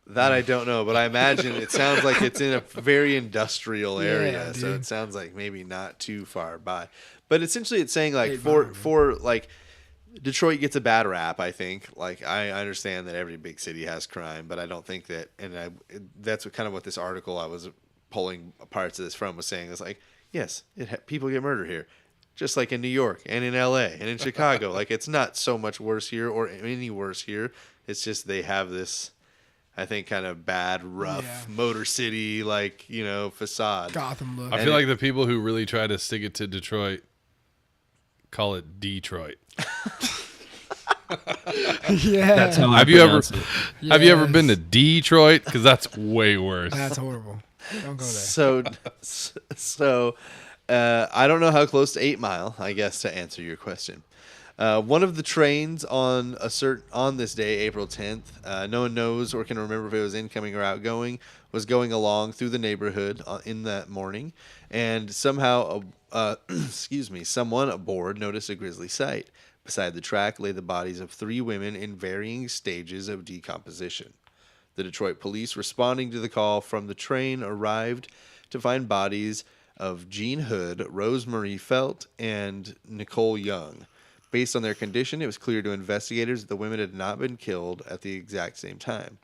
That I don't know, but I imagine it sounds like it's in a very industrial area, Yeah, so dude. it sounds like maybe not too far by. But essentially, it's saying like 8 for Mile, for like Detroit gets a bad rap. I think like I understand that every big city has crime, but I don't think that, that's what this article I was pulling parts of this from was saying. It's like, yes, people get murdered here, just like in New York and in L.A. and in Chicago. Like it's not so much worse here or any worse here. It's just they have this, I think, kind of bad, rough Motor City, like, you know, facade. Gotham look. I feel like the people who really try to stick it to Detroit call it Detroit. Yeah. That's how I Have you ever pronounce it. have you ever been to Yes. Detroit? Because that's way worse. That's horrible. Don't go there. So I don't know how close to 8 Mile, I guess, to answer your question. One of the trains on this day, April 10th, no one knows or can remember if it was incoming or outgoing, was going along through the neighborhood in that morning, and somehow, someone aboard noticed a grisly sight. Beside the track lay the bodies of 3 women in varying stages of decomposition. The Detroit police, responding to the call from the train, arrived to find bodies of Jean Hood, Rosemary Felt, and Nicole Young. Based on their condition, it was clear to investigators that the women had not been killed at the exact same time.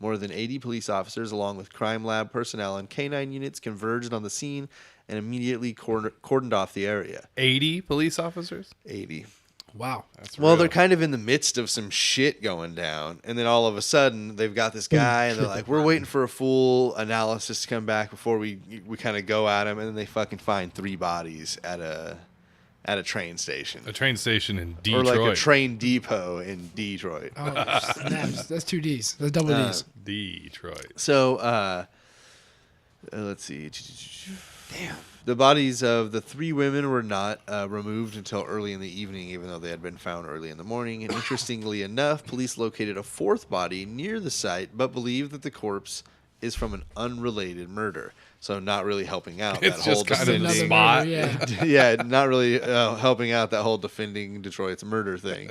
More than 80 police officers, along with crime lab personnel and canine units, converged on the scene and immediately cordoned off the area. 80 police officers? 80. Wow. That's Well, real. they're kind of in the midst of some shit going down, and then all of a sudden they've got this guy, and they're like, "We're waiting for a full analysis to come back before we kind of go at him," and then they fucking find 3 bodies at a train station, a train station in Detroit. or like a train depot in Detroit. Oh, snaps. That's 2 Ds. That's double Ds. Detroit. So let's see. Damn. The bodies of the 3 women were not removed until early in the evening, even though they had been found early in the morning. And interestingly enough, police located a 4th body near the site, but believe that the corpse is from an unrelated murder. So not really helping out It's that just whole kind of the defending. spot. Yeah. Yeah, not really helping out that whole defending Detroit's murder thing.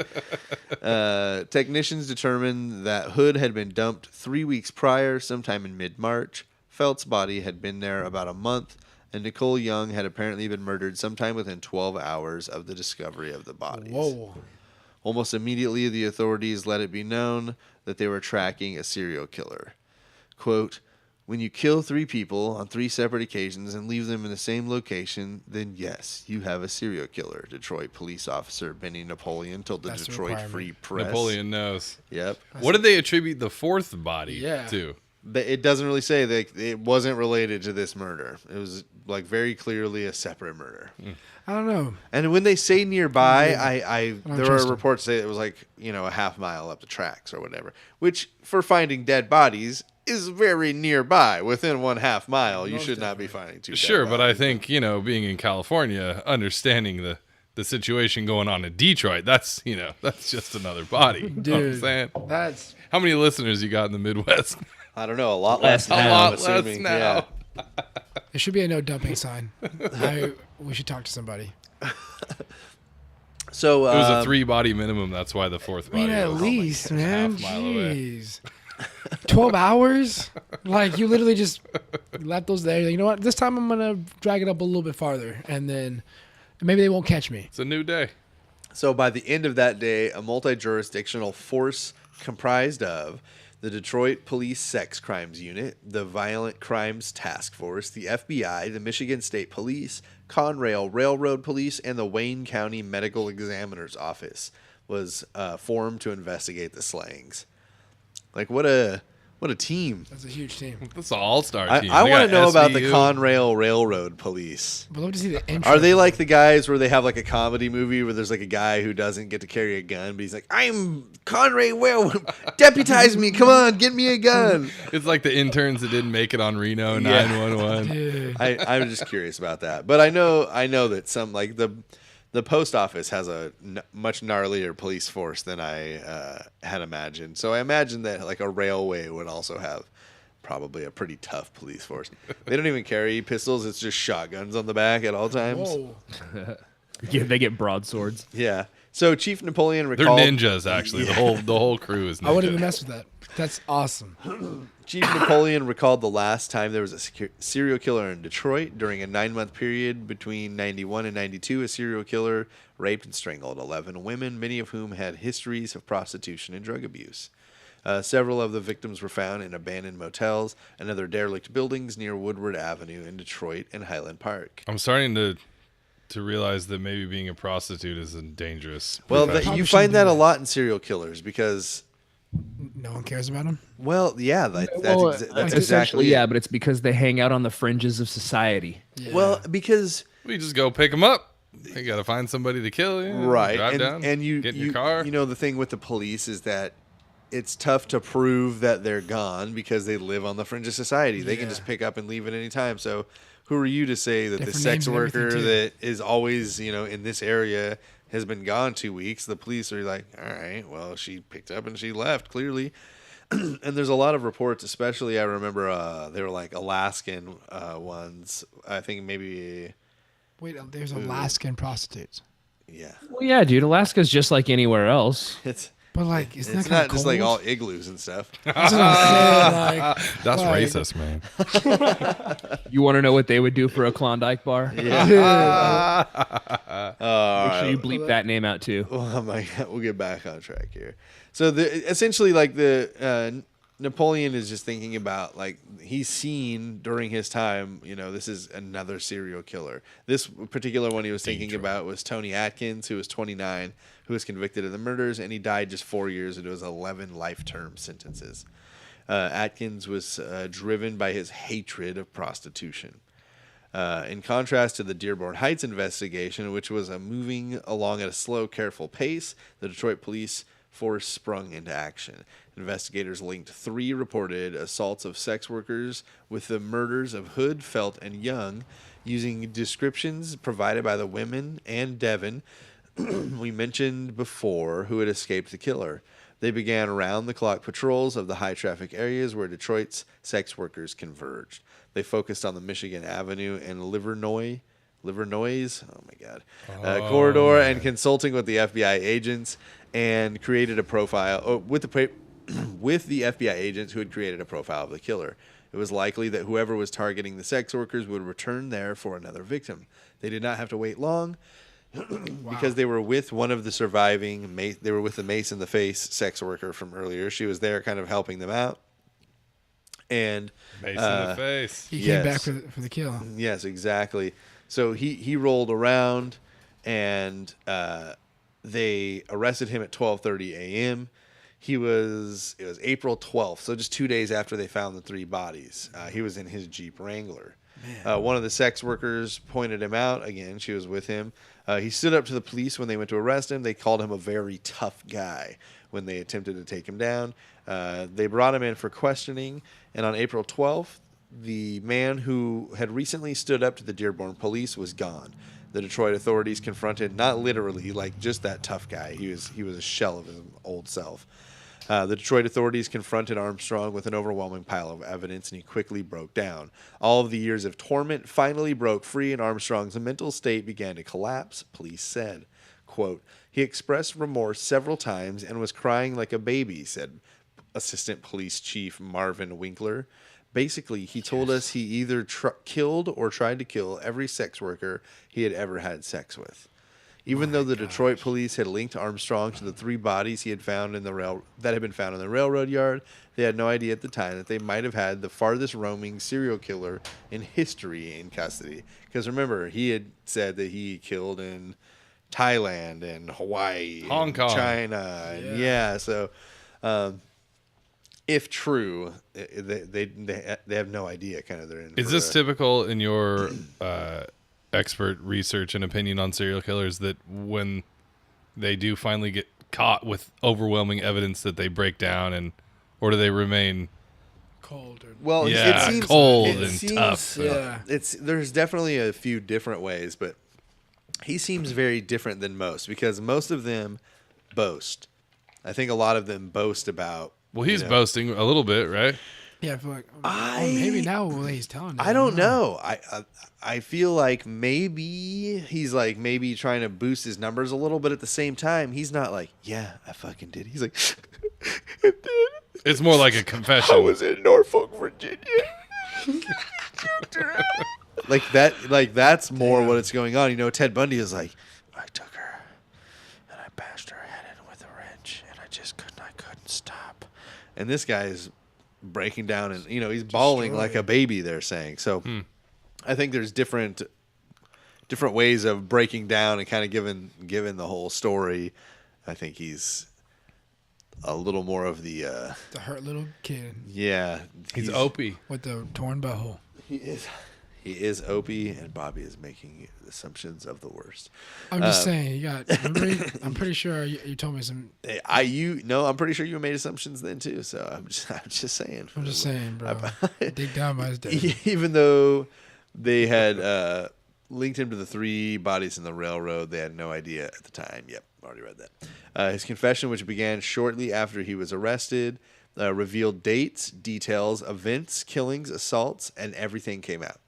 Technicians determined that Hood had been dumped 3 weeks prior, sometime in mid-March. Felt's body had been there about a month, and Nicole Young had apparently been murdered sometime within 12 hours of the discovery of the bodies. Whoa. Almost immediately, the authorities let it be known that they were tracking a serial killer. Quote, "When you kill 3 people on 3 separate occasions and leave them in the same location, then yes, you have a serial killer," Detroit police officer Benny Napoleon told the That's the Detroit requirement. Free Press. Napoleon knows. Yep. What did they attribute the 4th body Yeah. to? It doesn't really say that it wasn't related to this murder. It was like very clearly a separate murder. I don't know. And when they say nearby, don't there trust are 'em. reports that it was like, a half mile up the tracks or whatever, which for finding dead bodies is very nearby. Within 1/2 mile, you Most should not be finding 2 Sure, dead but I bodies. think, being in California, understanding the the situation going on in Detroit, that's just another body. You know what I'm Dude, saying? that's How many listeners you got in the Midwest? I don't know, a lot less Less now. now. I'm A lot less assuming. now. Yeah. there should be a no dumping sign. We should talk to somebody. So It was a 3-body minimum. That's why the 4th I body mean, at was least, a man. half mile away. Jeez. 12 hours? Like, you literally just left those there. Like, you know what? This time I'm going to drag it up a little bit farther, and then maybe they won't catch me. It's a new day. So by the end of that day, a multi-jurisdictional force comprised of the Detroit Police Sex Crimes Unit, the Violent Crimes Task Force, the FBI, the Michigan State Police, Conrail Railroad Police, and the Wayne County Medical Examiner's Office was formed to investigate the slayings. Like, what a team. That's a huge team. That's an all-star team. I They want to got know about the SVU. Conrail Railroad Police. I'd love to see the intro. Are they like the guys where they have like a comedy movie where there's like a guy who doesn't get to carry a gun, but he's like, I'm Conrail Railroad, deputize me, come on, get me a gun. It's like the interns that didn't make it on Reno Yeah. 911. Dude. I'm just curious about that. But I know that some, like the post office has a much gnarlier police force than I had imagined. So I imagine that like a railway would also have probably a pretty tough police force. They don't even carry pistols. It's just shotguns on the back at all times. Whoa. Yeah, they get broadswords. Yeah. So Chief Napoleon They're recalled... ninjas, actually. Yeah. The whole crew is ninjas. I wouldn't even mess with that. That's awesome. Chief Napoleon recalled the last time there was a serial killer in Detroit. During a 9-month period between 91 and 92, a serial killer raped and strangled 11 women, many of whom had histories of prostitution and drug abuse. Several of the victims were found in abandoned motels and other derelict buildings near Woodward Avenue in Detroit and Highland Park. I'm starting to realize that maybe being a prostitute is a dangerous Well, profession. Probably you shouldn't find do that a that. lot in serial killers because, No one cares about them. well, yeah, that's Essentially, exactly yeah, it. but it's because they hang out on the fringes of society. Yeah. Well, because... We just go pick them up. You got to find somebody to kill you. Right, Drive and, down. and you get in you, your car. you know, the thing with the police is that it's tough to prove that they're gone because they live on the fringe of society. They can Yeah. just pick up and leave at any time. So who are you to say that the Different sex names and everything, worker too. that is always, in this area has been gone 2 weeks? The police are like, all right, well, she picked up and she left, clearly. And there's a lot of reports, especially I remember they were like Alaskan ones. I think maybe, Wait, there's Alaskan prostitutes. yeah. Well, yeah, dude, Alaska's just like anywhere else. But like, isn't It's that kind not of just like all igloos and stuff. That's what I'm saying. Like, That's like- racist, man. You want to know what they would do for a Klondike bar? Make sure you bleep that name out too. Oh my God, we'll get back on track here. So essentially, like Napoleon is just thinking about like he's seen during his time. This is another serial killer. This particular one he was thinking about was Tony Atkins, who was 29, who was convicted of the murders, and he died just 4 years into his 11 life-term sentences. Atkins was driven by his hatred of prostitution. In contrast to the Dearborn Heights investigation, which was moving along at a slow, careful pace, the Detroit police force sprung into action. Investigators linked 3 reported assaults of sex workers with the murders of Hood, Felt, and Young, using descriptions provided by the women and Devin, we mentioned before, who had escaped the killer. They began round-the-clock patrols of the high-traffic areas where Detroit's sex workers converged. They focused on the Michigan Avenue and Livernois, oh my God, corridor, and consulting with the FBI agents, and created a profile with the FBI agents who had created a profile of the killer. It was likely that whoever was targeting the sex workers would return there for another victim. They did not have to wait long. Because they were with one of the surviving, they were with the mace in the face sex worker from earlier. She was there kind of helping them out. And Mace in the face. he came back Yes. for the kill. yes, exactly. So he rolled around and they arrested him at 12:30 a.m. It was April 12th, so just 2 days after they found the 3 bodies. He was in his Jeep Wrangler. One of the sex workers pointed him out. Again, she was with him. He stood up to the police when they went to arrest him. They called him a very tough guy when they attempted to take him down. They brought him in for questioning, and on April 12th, the man who had recently stood up to the Dearborn police was gone. The Detroit authorities confronted, not literally, like just that tough guy. He was a shell of his old self. The Detroit authorities confronted Armstrong with an overwhelming pile of evidence, and he quickly broke down. All of the years of torment finally broke free, and Armstrong's mental state began to collapse, police said. Quote, he expressed remorse several times and was crying like a baby, said Assistant Police Chief Marvin Winkler. Basically, he told us he either killed or tried to kill every sex worker he had ever had sex with. Even though the Detroit police had linked Armstrong to the 3 bodies he had found that had been found in the railroad yard, they had no idea at the time that they might have had the farthest roaming serial killer in history in custody. Because remember, he had said that he killed in Thailand and Hawaii, Hong and Kong, China, and so if true, they have no idea. Kind of, they're in. Is this typical in your expert research and opinion on serial killers that when they do finally get caught with overwhelming evidence that they break down or do they remain cold? Well, yeah, it seems cold it and seems, tough? Yeah, there's definitely a few different ways, but he seems very different than most because most of them boast. I think a lot of them boast about. Well, he's boasting a little bit, right? yeah. I feel like maybe now he's telling. I don't know. I feel like maybe he's like maybe trying to boost his numbers a little, but at the same time, he's not like, yeah, I fucking did. He's like, It's more like a confession. I was in Norfolk, Virginia. like that. Like that's more what it's going on. You know, Ted Bundy is like, I took her and I bashed her head in with a wrench, and I couldn't stop. And this guy is breaking down, and he's bawling like a baby. They're saying so. I think there's different ways of breaking down and kind of giving the whole story. I think he's a little more of the hurt little kid. Yeah, he's Opie with the torn butthole. He is Opie, and Bobby is making assumptions of the worst. I'm just saying, I'm pretty sure you told me some. I'm pretty sure you made assumptions then too. So I'm just saying. I'm just saying, bro. Dig down by his dad. Even though they had linked him to the 3 bodies in the railroad, they had no idea at the time. Yep, already read that. His confession, which began shortly after he was arrested, revealed dates, details, events, killings, assaults, and everything came out.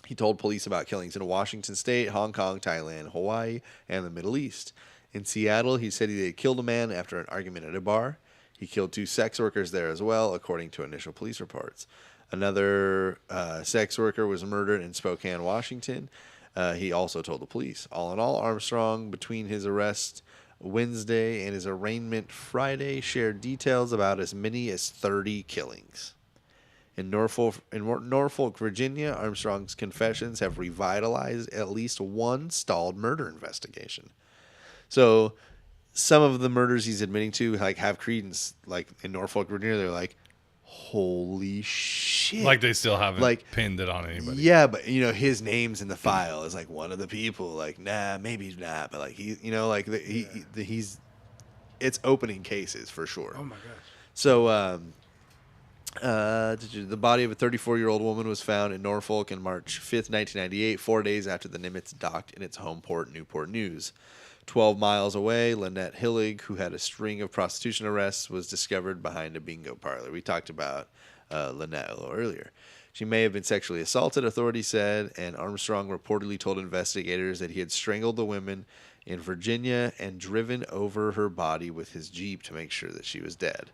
He told police about killings in Washington State, Hong Kong, Thailand, Hawaii, and the Middle East. In Seattle, he said he had killed a man after an argument at a bar. He killed 2 sex workers there as well, according to initial police reports. Another sex worker was murdered in Spokane, Washington. He also told the police. All in all, Armstrong, between his arrest Wednesday and his arraignment Friday, shared details about as many as 30 killings. In Norfolk, Virginia, Armstrong's confessions have revitalized at least one stalled murder investigation. So some of the murders he's admitting to have credence. Like in Norfolk, Virginia, they're like, holy shit. like they still haven't pinned it on anybody. Yeah, but his name's in the file as one of the people. Like, nah, maybe he's not, but he's it's opening cases for sure. Oh my gosh. So the body of a 34-year-old woman was found in Norfolk on March 5th, 1998, 4 days after the Nimitz docked in its home port, Newport News. 12 miles away, Lynette Hillig, who had a string of prostitution arrests, was discovered behind a bingo parlor. We talked about Lynette a little earlier. She may have been sexually assaulted, authorities said, and Armstrong reportedly told investigators that he had strangled the women in Virginia and driven over her body with his Jeep to make sure that she was dead.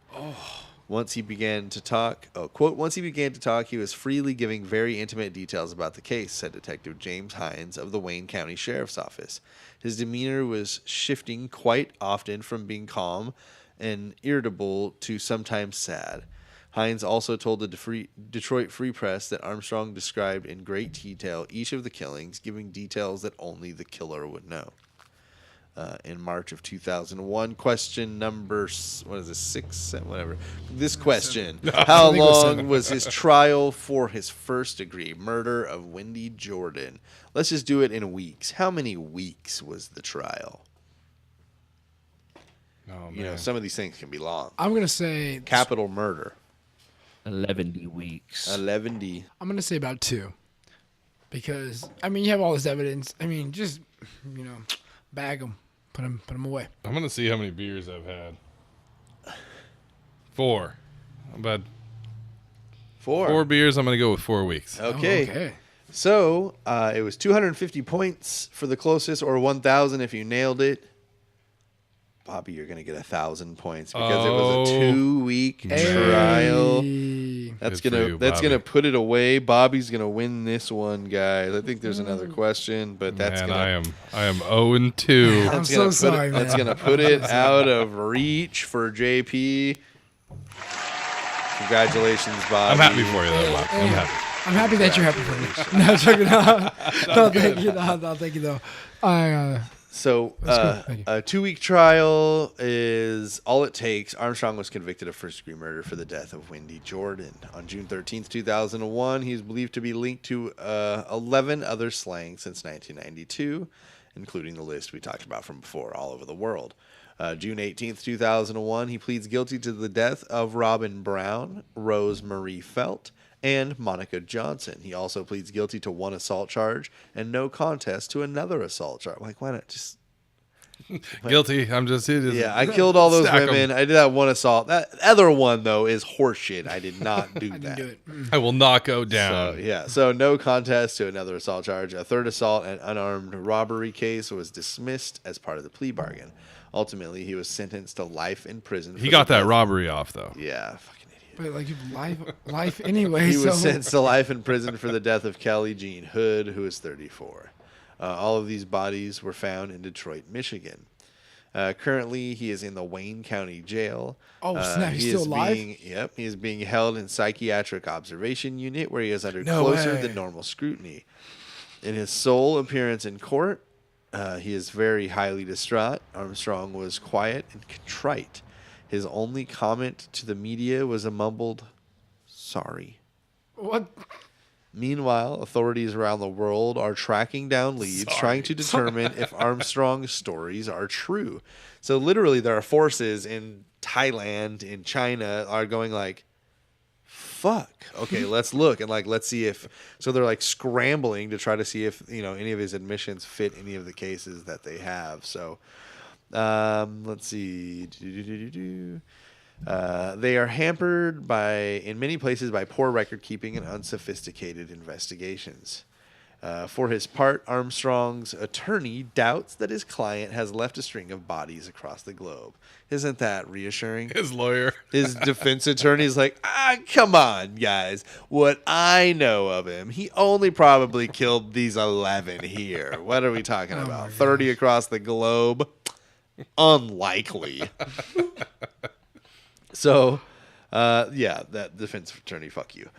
Once he began to talk, he was freely giving very intimate details about the case, said Detective James Hines of the Wayne County Sheriff's Office. His demeanor was shifting quite often from being calm and irritable to sometimes sad. Hines also told the Detroit Free Press that Armstrong described in great detail each of the killings, giving details that only the killer would know. In March of 2001, question number, 6, 7, whatever. This question, how long was his trial for his first-degree murder of Wendy Jordan? Let's just do it in weeks. How many weeks was the trial? Oh, man. Some of these things can be long. I'm going to say... Capital murder. 11 weeks. 11. I'm going to say about 2. because I mean you have all this evidence. I mean just bag them, put them away. I'm gonna see how many beers I've had. 4. About 4 beers. I'm gonna go with 4 weeks. Okay. Oh, okay. So it was 250 points for the closest, or 1,000 if you nailed it. Bobby, you're gonna get 1,000 points because it was a 2-week trial. That's gonna put it away. Bobby's gonna win this one, guys. I think there's another question, but that's I am 0-2. I'm so sorry, man. That's gonna put it out of reach for JP. Congratulations, Bobby. I'm happy for you, though, Bob. I'm happy. I'm happy that you're happy for me. No, check it out. No, thank you. No, thank you, though. So, Thank you. a 2-week trial is all it takes. Armstrong was convicted of first-degree murder for the death of Wendy Jordan. On June 13th, 2001, he is believed to be linked to 11 other slayings since 1992, including the list we talked about from before, all over the world. June 18th, 2001, he pleads guilty to the death of Robin Brown, Rose Marie Felt, and Monica Johnson. He also pleads guilty to 1 assault charge and no contest to another assault charge. Like, why not just... Guilty. I'm just here. Yeah, I killed all those Stack 'em. women. I did that 1 assault. That other one, though, is horseshit. I did not do I that. didn't do it. I will not go down. So no contest to another assault charge. A 3rd assault and unarmed robbery case was dismissed as part of the plea bargain. Ultimately, he was sentenced to life in prison. He got that robbery off, though. Yeah, fucking idiot. But like you life anyway. He was so sentenced to life in prison for the death of Kelly Jean Hood, who was 34. All of these bodies were found in Detroit, Michigan. Currently, he is in the Wayne County Jail. Oh, snap, he's still alive? He is being held in psychiatric observation unit where he is under No closer way. than normal scrutiny. In his sole appearance in court, he is very highly distraught. Armstrong was quiet and contrite. His only comment to the media was a mumbled, "Sorry." what? Meanwhile, authorities around the world are tracking down leads, trying to determine if Armstrong's stories are true. So literally, there are forces in Thailand, in China, are going like, fuck, okay, let's look. And like, let's see if, so they're like scrambling to try to see if, any of his admissions fit any of the cases that they have. So let's see. They are hampered in many places by poor record keeping and unsophisticated investigations. For his part, Armstrong's attorney doubts that his client has left a string of bodies across the globe. Isn't that reassuring? His lawyer. His defense attorney is like, come on, guys. What I know of him, he only probably killed these 11 here. What are we talking about? 30 across the globe? Unlikely. So, that defense attorney, fuck you.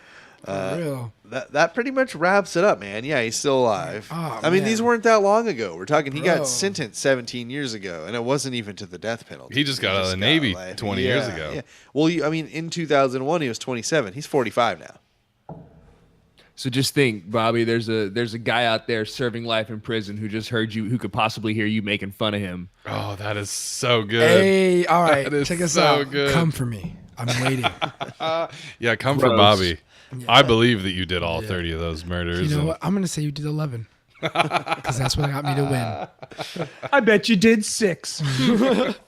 For real. That pretty much wraps it up, man. Yeah, he's still alive. Oh, I mean, man. these weren't that long ago. We're talking, he Bro. got sentenced 17 years ago, and it wasn't even to the death penalty. He just got out of the Navy life. 20 years ago. Yeah. Well, in 2001, he was 27. He's 45 now. So just think, Bobby, there's a guy out there serving life in prison who just heard you, who could possibly hear you making fun of him. Oh, that is so good. Hey, all right, That is check us so out. good. Come for me. I'm waiting. Yeah, come for Gross. Bobby. Yeah. I believe that you did all 30 of those murders. You know and- what? I'm gonna say you did 11 because that's what got me to win. I bet you did 6.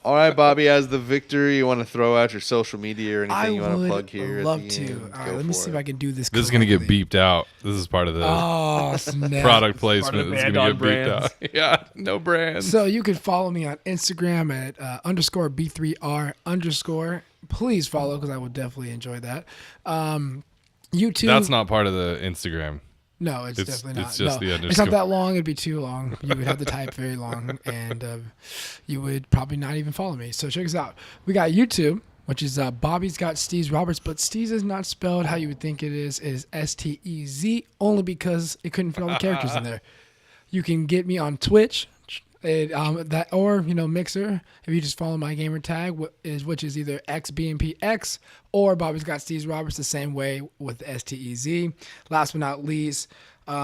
All right, Bobby, as the victor, you want to throw out your social media or anything I you want to would plug here? love at the to. end? All Go right, let me for see it. if I can do this. This is going to get correctly. beeped out. This is part of the Oh, snap. product placement. of It's going banned to get on beeped out. Yeah, no brands. So you can follow me on Instagram at _B3R_. Please follow because I would definitely enjoy that. YouTube. That's not part of the Instagram. No, it's It's- definitely not. it's just no, the It's underscore. not that long. It'd be too long. You would have to type very long, and you would probably not even follow me. So check us out. We got YouTube, which is Bobby's Got Steez Roberts, but Steez is not spelled how you would think it is. It is STEZ, only because it couldn't fit all the characters in there. You can get me on Twitch, or Mixer. If you just follow my gamer tag, which is either XBMPX or Bobby's Got Steez Roberts, the same way with the STEZ. Last but not least,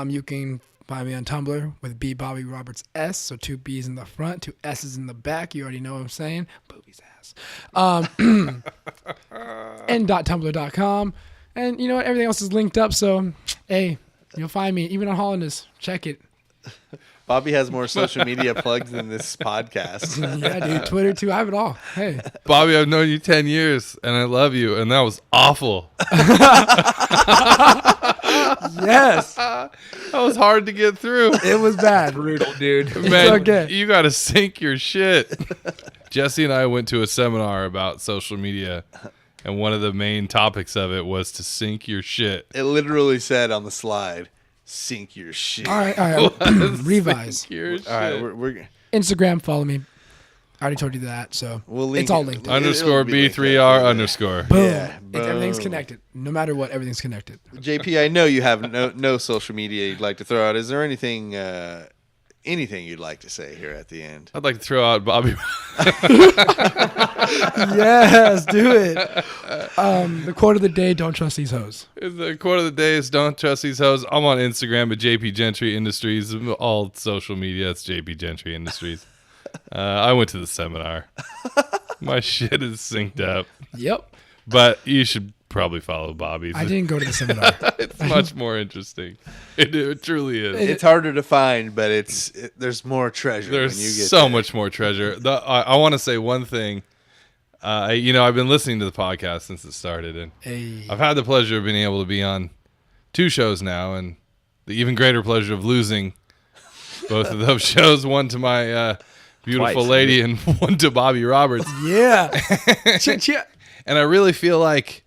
you can find me on Tumblr with B Bobby Roberts S. So 2 B's in the front, 2 S's in the back. You already know what I'm saying. Boobies ass. And .tumblr.com. And you know what? Everything else is linked up. So, hey. You'll find me even on Hollanders. Check it. Bobby has more social media plugs than this podcast. Yeah, dude. Twitter too. I have it all. Hey. Bobby, I've known you 10 years, and I love you, and that was awful. Yes. That was hard to get through. It was bad. Brutal, dude. Man, okay. you got to sync your shit. Jesse and I went to a seminar about social media, and one of the main topics of it was to sync your shit. It literally said on the slide, "Sync your shit." All right. Revise. Sync your shit. All right, we're Instagram, follow me. I already told you that, so we'll link it's all it. linked. Underscore It'll be linked B3R up. underscore. Boom. Yeah, Everything's boom. connected. No matter what, everything's connected. JP, I know you have no social media you'd like to throw out. Is there anything you'd like to say here at the end? I'd like to throw out Bobby. Yes, do it. The quote of the day: don't trust these hoes. The quote of the day is don't trust these hoes. I'm on Instagram at JP Gentry Industries. All social media, it's JP Gentry Industries. I went to the seminar. My shit is synced up. Yep. But you should probably follow Bobby's. I didn't go to the seminar. It's much more interesting. It truly is. It's harder to find, but there's more treasure There's when you get so there. much more treasure. I want to say one thing. I've been listening to the podcast since it started, and Hey. I've had the pleasure of being able to be on 2 shows now, and the even greater pleasure of losing both of those shows. One to my beautiful Twice. lady, and one to Bobby Roberts. Yeah. Chit. And I really feel like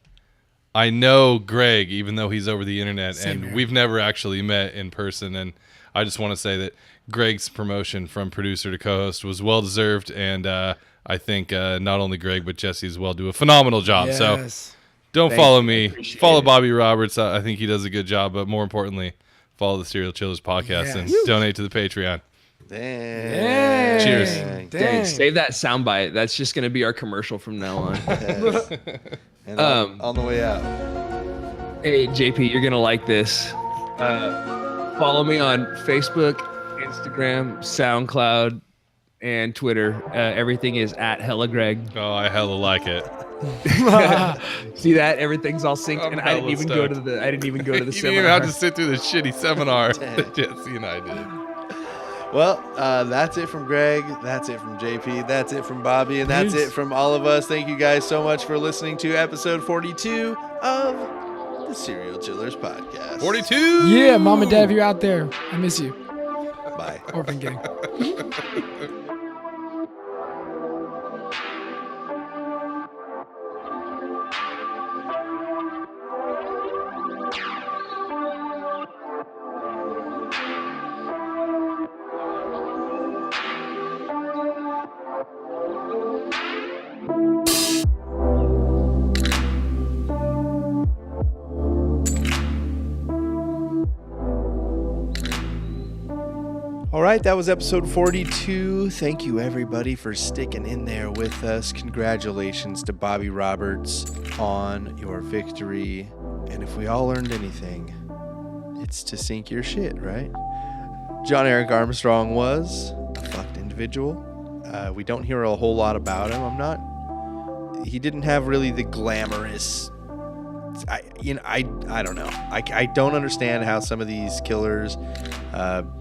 I know Greg, even though he's over the internet, Same and here. we've never actually met in person. And I just want to say that Greg's promotion from producer to co-host was well-deserved, and I think not only Greg, but Jesse as well do a phenomenal job. So Yes. don't Thank follow you. I me. appreciate Follow it. Bobby Roberts. I think he does a good job, but more importantly, follow the Serial Chillers podcast and Yes. donate to the Patreon. Dang. Cheers. Dang. Save that soundbite. That's just going to be our commercial from now on. Yes. And on the way out. Hey, JP, you're going to like this. Follow me on Facebook, Instagram, SoundCloud, and Twitter. Everything is at HellaGreg. Oh, I hella like it. See that? Everything's all synced. I'm And I didn't hella even go to stoked. the I didn't even go to the You didn't even seminar. have to sit through the shitty seminar that Jesse and I did. Well, that's it from Greg. That's it from JP. That's it from Bobby. And that's Peace. it from all of us. Thank you guys so much for listening to episode 42 of the Serial Chillers podcast. 42. Yeah, mom and dad, if you're out there, I miss you. Bye. Orphan gang. All right, that was episode 42. Thank you, everybody, for sticking in there with us. Congratulations to Bobby Roberts on your victory. And if we all learned anything, it's to sink your shit, right? John Eric Armstrong was a fucked individual. We don't hear a whole lot about him. He didn't have really the glamorous. I don't know. I don't understand how some of these killers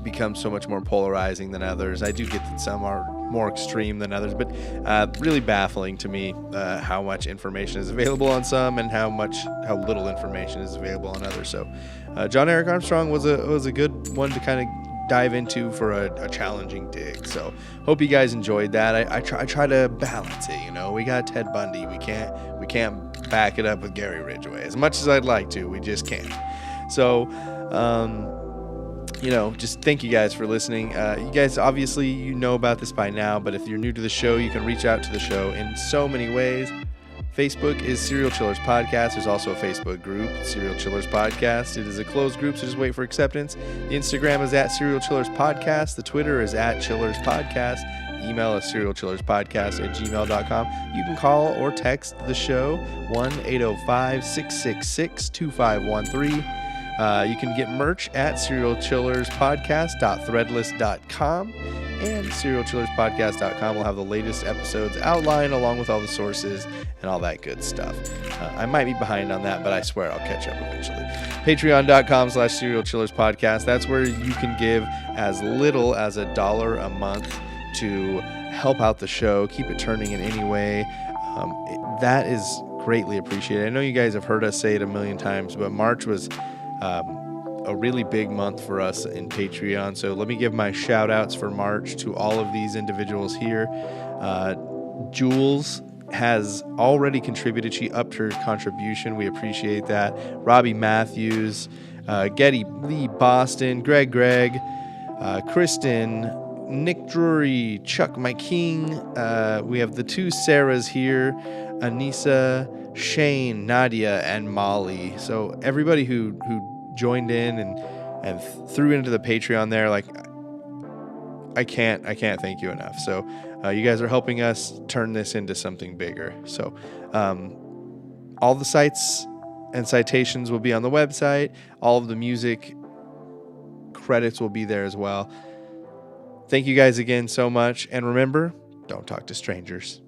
become so much more polarizing than others. I do get that some are more extreme than others, but really baffling to me how much information is available on some and how little information is available on others. So John Eric Armstrong was a good one to kind of dive into for a challenging dig. So hope you guys enjoyed that. I try to balance it. We got Ted Bundy. We can't back it up with Gary Ridgway as much as I'd like to. We just can't. So just thank you guys for listening. You guys, obviously, you know about this by now, but if you're new to the show, you can reach out to the show in so many ways. Facebook is Serial Chillers Podcast. There's also a Facebook group, Serial Chillers Podcast. It is a closed group, so just wait for acceptance. The Instagram is at Serial Chillers Podcast. The Twitter is at Chillers Podcast. Email is serialchillerspodcast@gmail.com. You can call or text the show 1-805-666-2513. You can get merch at serialchillerspodcast.threadless.com. and serialchillerspodcast.com will have the latest episodes outlined along with all the sources and all that good stuff. I might be behind on that, but I swear I'll catch up eventually. Patreon.com/serialchillerspodcast. That's where you can give as little as $1 a month to help out the show, keep it turning in any way. That is greatly appreciated. I know you guys have heard us say it a million times, but March was a really big month for us in Patreon. So let me give my shout outs for March to all of these individuals here. Jules has already contributed. She upped her contribution. We appreciate that. Robbie Matthews, Getty Lee Boston, Greg, Kristen, Nick Drury, Chuck My King. We have the two Sarahs here, Anissa, Shane, Nadia, and Molly. So everybody who joined in and threw into the Patreon there, like I can't thank you enough. So you guys are helping us turn this into something bigger. So all the sites and citations will be on the website. All of the music credits will be there as well. Thank you guys again so much. And remember, don't talk to strangers.